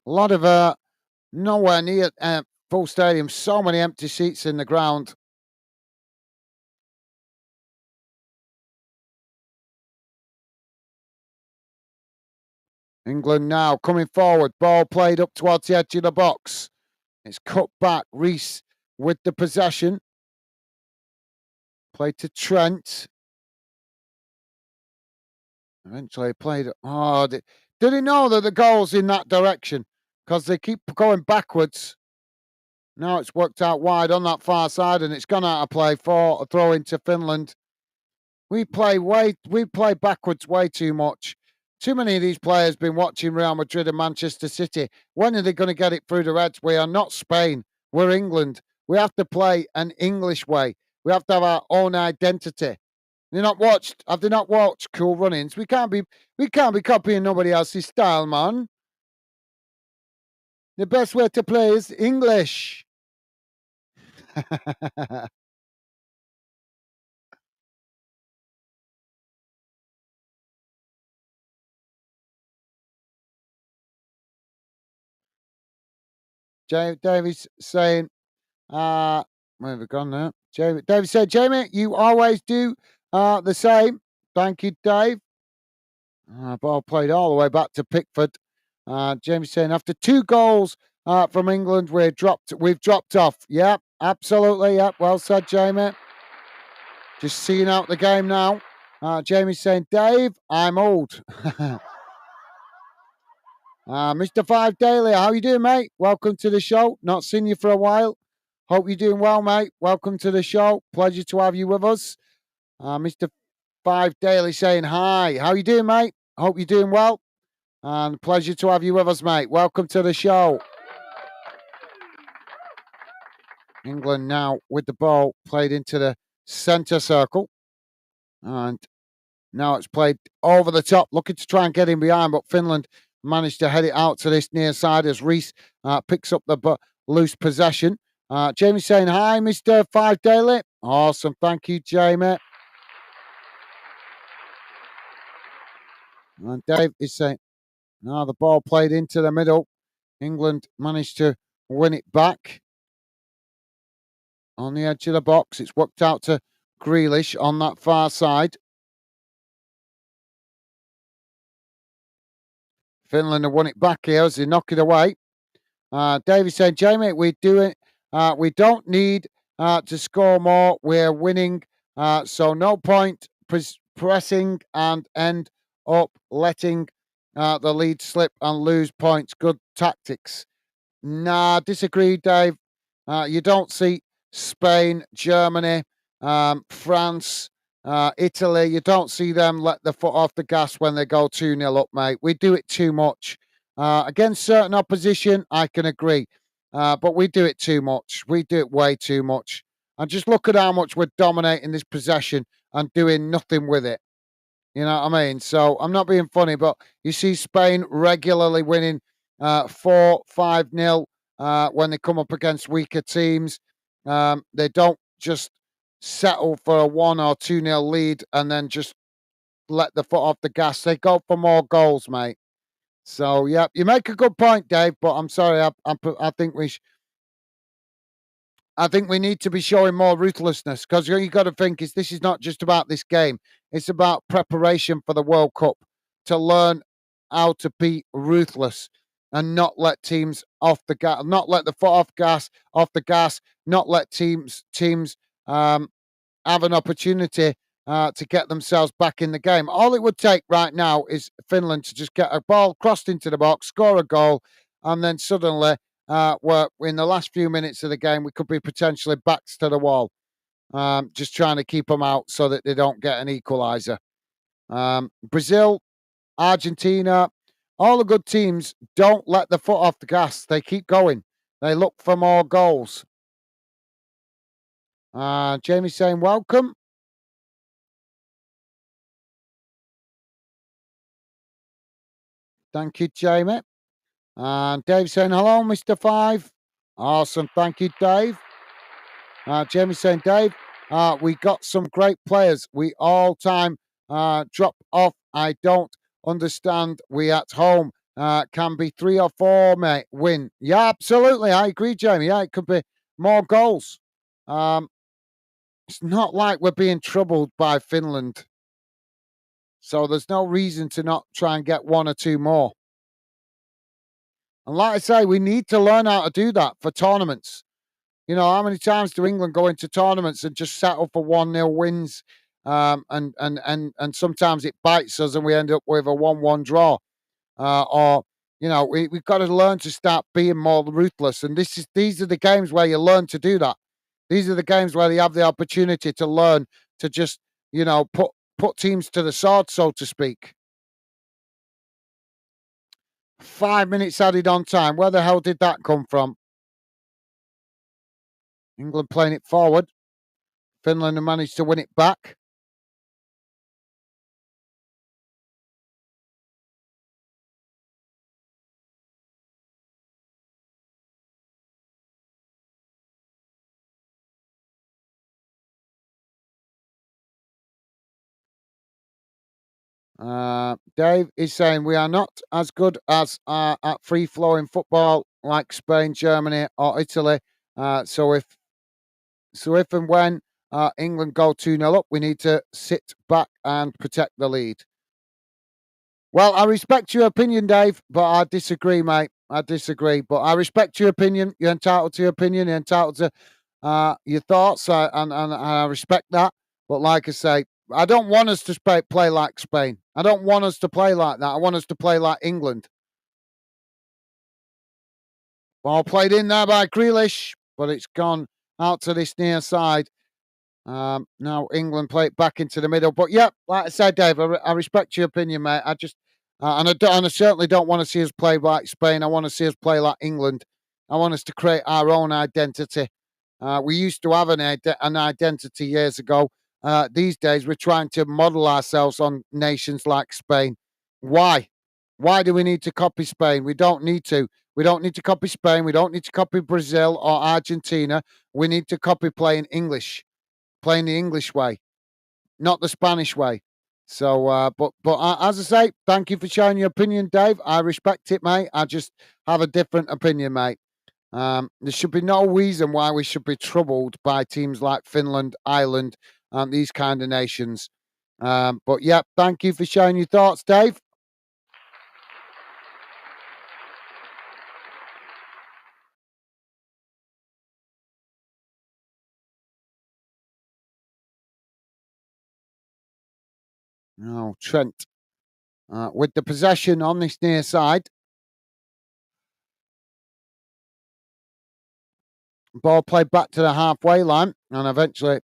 A lot of nowhere near full stadium. So many empty seats in the ground. England now coming forward. Ball played up towards the edge of the box. It's cut back. Reese with the possession. Played to Trent. Eventually played. Oh, did he know that the goal's in that direction? Because they keep going backwards. Now it's worked out wide on that far side and it's gone out of play for a throw into Finland. We play backwards way too much. Too many of these players been watching Real Madrid and Manchester City. When are they going to get it through their heads? We are not Spain. We're England. We have to play an English way. We have to have our own identity. Have they not watched Cool Runnings? We can't be copying nobody else's style, man. The best way to play is English. David's saying, where have we gone now? David said, Jamie, you always do the same. Thank you, Dave. Ball played all the way back to Pickford. Jamie saying, after 2 goals from England, we've dropped off. Yep, absolutely. Yep, well said, Jamie. Just seeing out the game now. Jamie's saying, Dave, I'm old. Mr. Five Daily, how you doing, mate? Welcome to the show. Not seen you for a while. Hope you're doing well, mate. Welcome to the show. Pleasure to have you with us. Mr. Five Daily saying hi. How you doing, mate? Hope you're doing well. And pleasure to have you with us, mate. Welcome to the show. England now with the ball played into the centre circle. And now it's played over the top, looking to try and get in behind, but Finland managed to head it out to this near side as Reese picks up the loose possession. Jamie saying, hi, Mr. Five Daily. Awesome. Thank you, Jamie. And Dave is saying, now the ball played into the middle. England managed to win it back on the edge of the box. It's worked out to Grealish on that far side. Finland have won it back here as they knock it away. Davey said, Jamie, we don't need to score more. We're winning. So no point pressing and end up letting the lead slip and lose points. Good tactics. Nah, disagree, Dave. You don't see Spain, Germany, France, Italy. You don't see them let the foot off the gas when they go 2-0 up, mate. We do it too much. Against certain opposition, I can agree. But we do it too much. We do it way too much. And just look at how much we're dominating this possession and doing nothing with it. You know what I mean? So I'm not being funny, but you see Spain regularly winning 4-5-0 when they come up against weaker teams. They don't just settle for a 1 or 2-0 lead and then just let the foot off the gas. They go for more goals, mate. So, yeah, you make a good point, Dave, but I'm sorry. I think we need to be showing more ruthlessness because you got to think this is not just about this game. It's about preparation for the World Cup to learn how to be ruthless and not let teams off the gas, not let the foot off the gas, not let teams have an opportunity to get themselves back in the game. All it would take right now is Finland to just get a ball crossed into the box, score a goal, and then suddenly, we're in the last few minutes of the game, we could be potentially backs to the wall, just trying to keep them out so that they don't get an equaliser. Brazil, Argentina, all the good teams don't let the foot off the gas. They keep going. They look for more goals. Jamie saying welcome. Thank you, Jamie. And Dave saying hello, Mr. Five. Awesome. Thank you, Dave. Jamie saying, Dave, we got some great players. We all time drop off. I don't understand. We at home can be 3 or 4, mate. Win. Yeah, absolutely. I agree, Jamie. Yeah, it could be more goals. It's not like we're being troubled by Finland. So there's no reason to not try and get 1 or 2 more. And like I say, we need to learn how to do that for tournaments. You know, how many times do England go into tournaments and just settle for 1-0 wins? And sometimes it bites us and we end up with a 1-1 draw. Or, you know, we've got to learn to start being more ruthless. And these are the games where you learn to do that. These are the games where you have the opportunity to learn to just, you know, put teams to the sword, so to speak. 5 minutes added on time. Where the hell did that come from? England playing it forward. Finland have managed to win it back. Dave is saying we are not as good as at free flowing football like Spain, Germany, or Italy. So if and when England go 2-0 up, we need to sit back and protect the lead. Well, I respect your opinion, Dave, but I disagree, mate. I disagree, but I respect your opinion. You're entitled to your opinion. You're entitled to your thoughts, and I respect that. But like I say, I don't want us to play like Spain. I don't want us to play like that. I want us to play like England. Ball played in there by Grealish, but it's gone out to this near side. Now England play it back into the middle. But yeah, like I said, Dave, I respect your opinion, mate. I just and I certainly don't want to see us play like Spain. I want to see us play like England. I want us to create our own identity. We used to have an identity years ago. These days, we're trying to model ourselves on nations like Spain. Why? Why do we need to copy Spain? We don't need to. We don't need to copy Spain. We don't need to copy Brazil or Argentina. We need to copy playing English, playing the English way, not the Spanish way. So, as I say, thank you for sharing your opinion, Dave. I respect it, mate. I just have a different opinion, mate. There should be no reason why we should be troubled by teams like Finland, Ireland, and these kind of nations. But yeah, thank you for sharing your thoughts, Dave. Now, Trent, with the possession on this near side, ball played back to the halfway line and eventually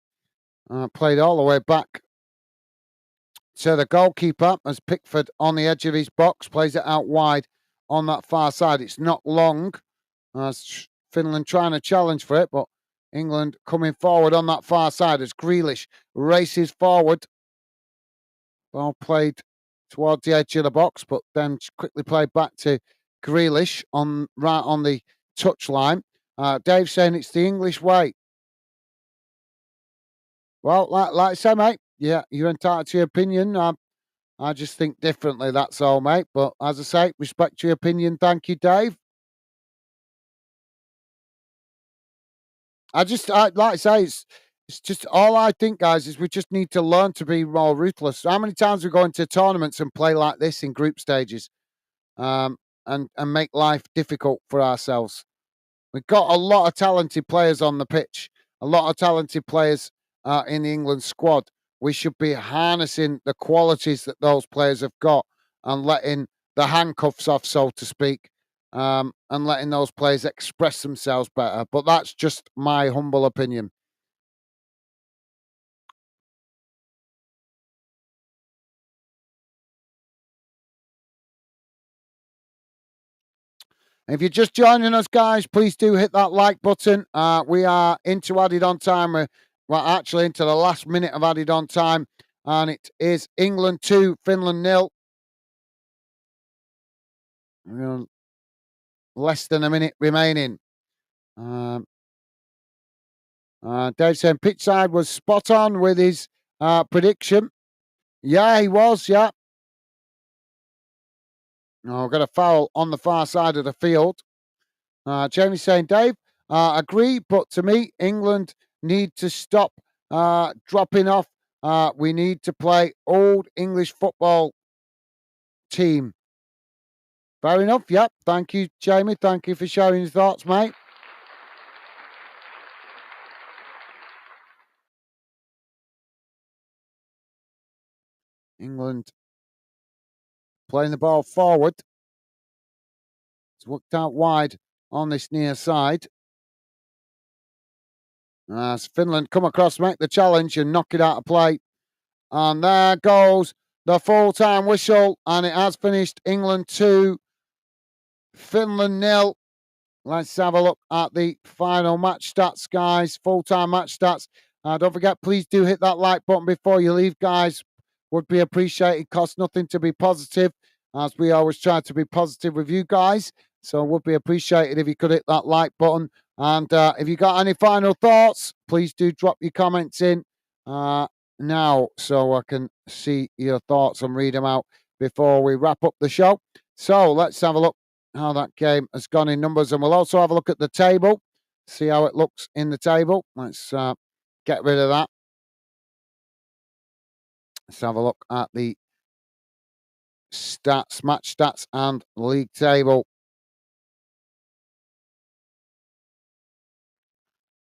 played all the way back to the goalkeeper as Pickford on the edge of his box plays it out wide on that far side. It's not long. Finland trying to challenge for it, but England coming forward on that far side as Grealish races forward. Ball played towards the edge of the box, but then quickly played back to Grealish right on the touchline. Dave saying it's the English way. Well, like I say, mate, yeah, you're entitled to your opinion. I just think differently, that's all, mate. But as I say, respect your opinion. Thank you, Dave. Like I say, it's just all I think, guys, is we just need to learn to be more ruthless. How many times we go into tournaments and play like this in group stages, and make life difficult for ourselves? We've got a lot of talented players on the pitch, a lot of talented players in the England squad. We should be harnessing the qualities that those players have got and letting the handcuffs off, so to speak, and letting those players express themselves better. But that's just my humble opinion. If you're just joining us, guys, please do hit that like button. We are into added on time. Well, actually, into the last minute of added on time. And it is England 2, Finland 0. Less than a minute remaining. Dave saying pitch side was spot on with his prediction. Yeah, he was. Yeah. Oh, got a foul on the far side of the field. Jamie saying, Dave, agree, but to me, England need to stop dropping off. We need to play old English football team. Fair enough. Yep. Thank you, Jamie. Thank you for sharing your thoughts, mate. England playing the ball forward. It's worked out wide on this near side. As Finland come across, make the challenge and knock it out of play. And there goes the full-time whistle. And it has finished England 2, Finland 0. Let's have a look at the final match stats, guys. Full-time match stats. Don't forget, please do hit that like button before you leave, guys. Would be appreciated. Costs nothing to be positive, as we always try to be positive with you guys. So would be appreciated if you could hit that like button. And if you got any final thoughts, please do drop your comments in now so I can see your thoughts and read them out before we wrap up the show. So let's have a look how that game has gone in numbers, and we'll also have a look at the table, see how it looks in the table. Let's get rid of that. Let's have a look at the stats, match stats, and league table.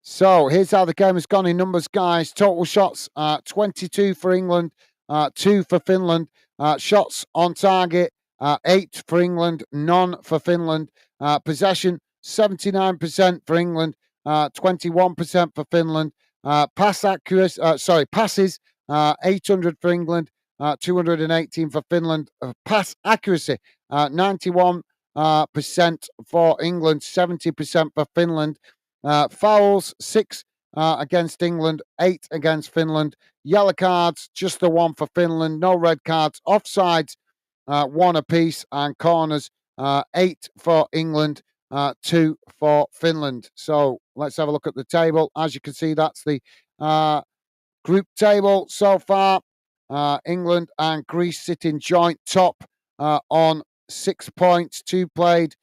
So here's how the game has gone in numbers, guys. Total shots, 22 for England, 2 for Finland. Shots on target, 8 for England, none for Finland. Possession, 79% for England, 21% for Finland. Passes, 800 for England, 218 for Finland. Pass accuracy, 91% for England, 70% for Finland. Fouls, 6 against England, 8 against Finland. Yellow cards, just the 1 for Finland. No red cards. Offsides, 1 apiece. And corners, 8 for England, 2 for Finland. So let's have a look at the table. As you can see, that's the group table so far. England and Greece sitting joint top on 6 points, 2 played,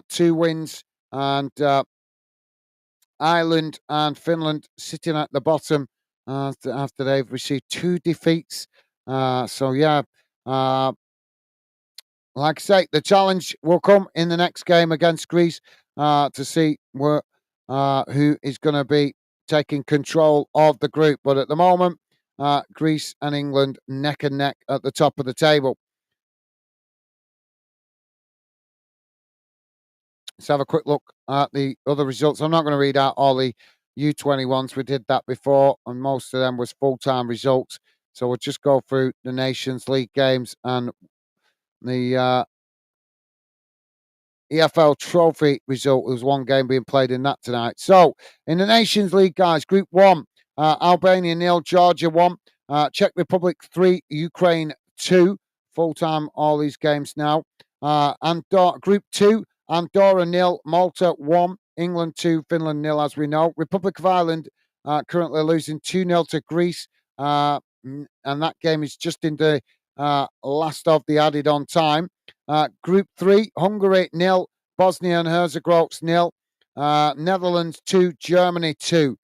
2 wins. And Ireland and Finland sitting at the bottom after they've received 2 defeats. Like I say, the challenge will come in the next game against Greece to see who is going to be taking control of the group. But at the moment, Greece and England neck and neck at the top of the table. Let's have a quick look at the other results. I'm not going to read out all the U21s. We did that before, and most of them was full-time results. So we'll just go through the Nations League games and the EFL Trophy result. There was 1 game being played in that tonight. So in the Nations League, guys, Group 1, Albania 0, Georgia 1, Czech Republic 3, Ukraine 2. Full-time all these games now. Group 2, Andorra 0, Malta 1, England 2, Finland 0, as we know. Republic of Ireland currently losing 2-0 to Greece, and that game is just in the last of the added on time. Group 3, Hungary 0, Bosnia and Herzegovina 0, Netherlands 2, Germany 2.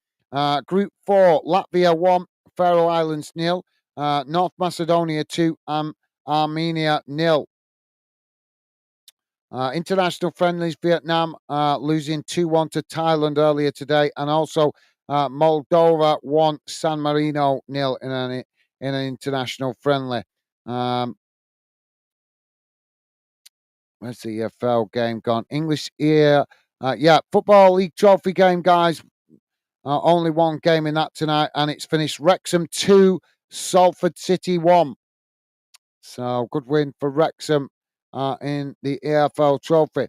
Group 4, Latvia 1, Faroe Islands 0, North Macedonia 2, and Armenia 0. International friendlies, Vietnam losing 2-1 to Thailand earlier today, and also Moldova 1, San Marino 0 in an international friendly. Where's the EFL game gone? English here. Football League Trophy game, guys. Only 1 game in that tonight, and it's finished Wrexham 2, Salford City 1. So good win for Wrexham in the EFL Trophy.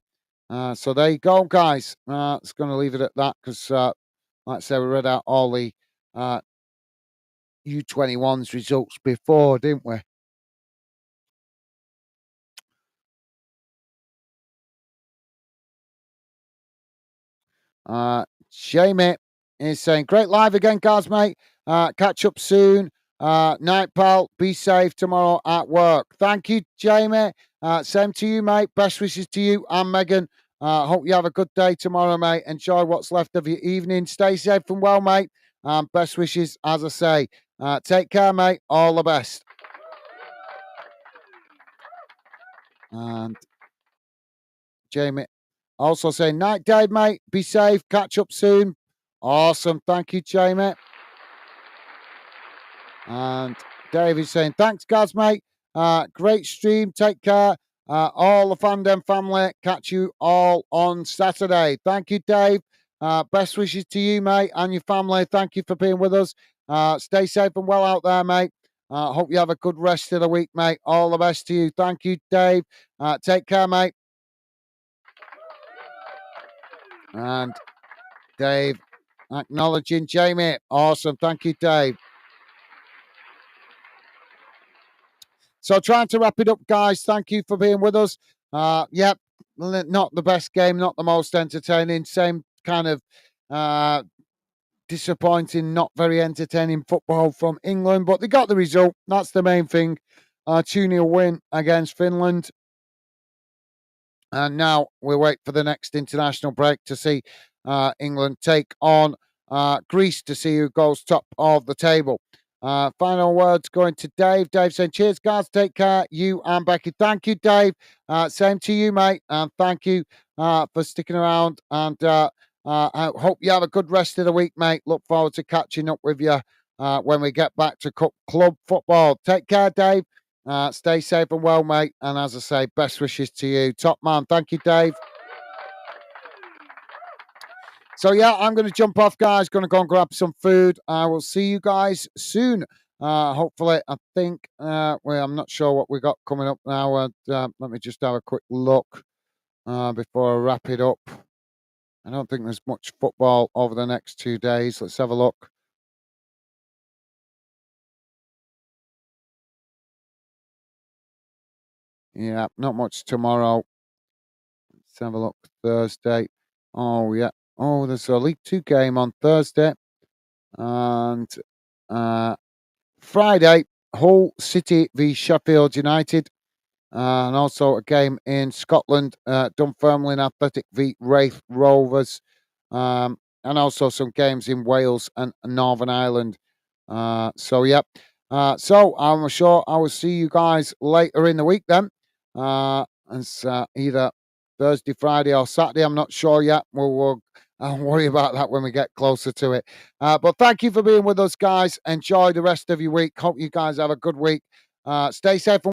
So there you go, guys. It's going to leave it at that because, like I said, we read out all the U21's results before, didn't we? Jamie is saying, great live again, guys, mate. Catch up soon. Night, pal. Be safe tomorrow at work. Thank you, Jamie. Same to you, mate. Best wishes to you and Megan. Hope you have a good day tomorrow, mate. Enjoy what's left of your evening. Stay safe and well, mate. Best wishes, as I say. Take care, mate. All the best. And Jamie also saying, night, Dave, mate. Be safe. Catch up soon. Awesome. Thank you, Jamie. And David's saying, thanks, guys, mate. Great stream. Take care. All the Fandom family. Catch you all on Saturday. Thank you, Dave. Best wishes to you, mate, and your family. Thank you for being with us. Stay safe and well out there, mate. Hope you have a good rest of the week, mate. All the best to you. Thank you, Dave. Take care, mate. And Dave acknowledging Jamie. Awesome. Thank you, Dave. So trying to wrap it up, guys. Thank you for being with us. Not the best game, not the most entertaining. Same kind of disappointing, not very entertaining football from England, but they got the result. That's the main thing. 2-0 win against Finland. And now we wait for the next international break to see England take on Greece to see who goes top of the table. Final words going to Dave. Dave saying, cheers, guys. Take care. You and Becky. Thank you, Dave. Same to you, mate. And thank you for sticking around. And I hope you have a good rest of the week, mate. Look forward to catching up with you when we get back to club football. Take care, Dave. Stay safe and well, mate. And as I say, best wishes to you. Top man. Thank you, Dave. So, yeah, I'm going to jump off, guys. Going to go and grab some food. I will see you guys soon. Hopefully, I think, well, I'm not sure what we got coming up now. Let me just have a quick look before I wrap it up. I don't think there's much football over the next 2 days. Let's have a look. Yeah, not much tomorrow. Let's have a look. Thursday. Oh, yeah. Oh, there's a League Two game on Thursday. And Friday, Hull City v Sheffield United. And also a game in Scotland, Dunfermline Athletic v Wraith Rovers. And also some games in Wales and Northern Ireland. So, yeah. So I'm sure I will see you guys later in the week then. It's either Thursday, Friday, or Saturday. I'm not sure yet. I'll worry about that when we get closer to it. But thank you for being with us, guys. Enjoy the rest of your week. Hope you guys have a good week. Stay safe and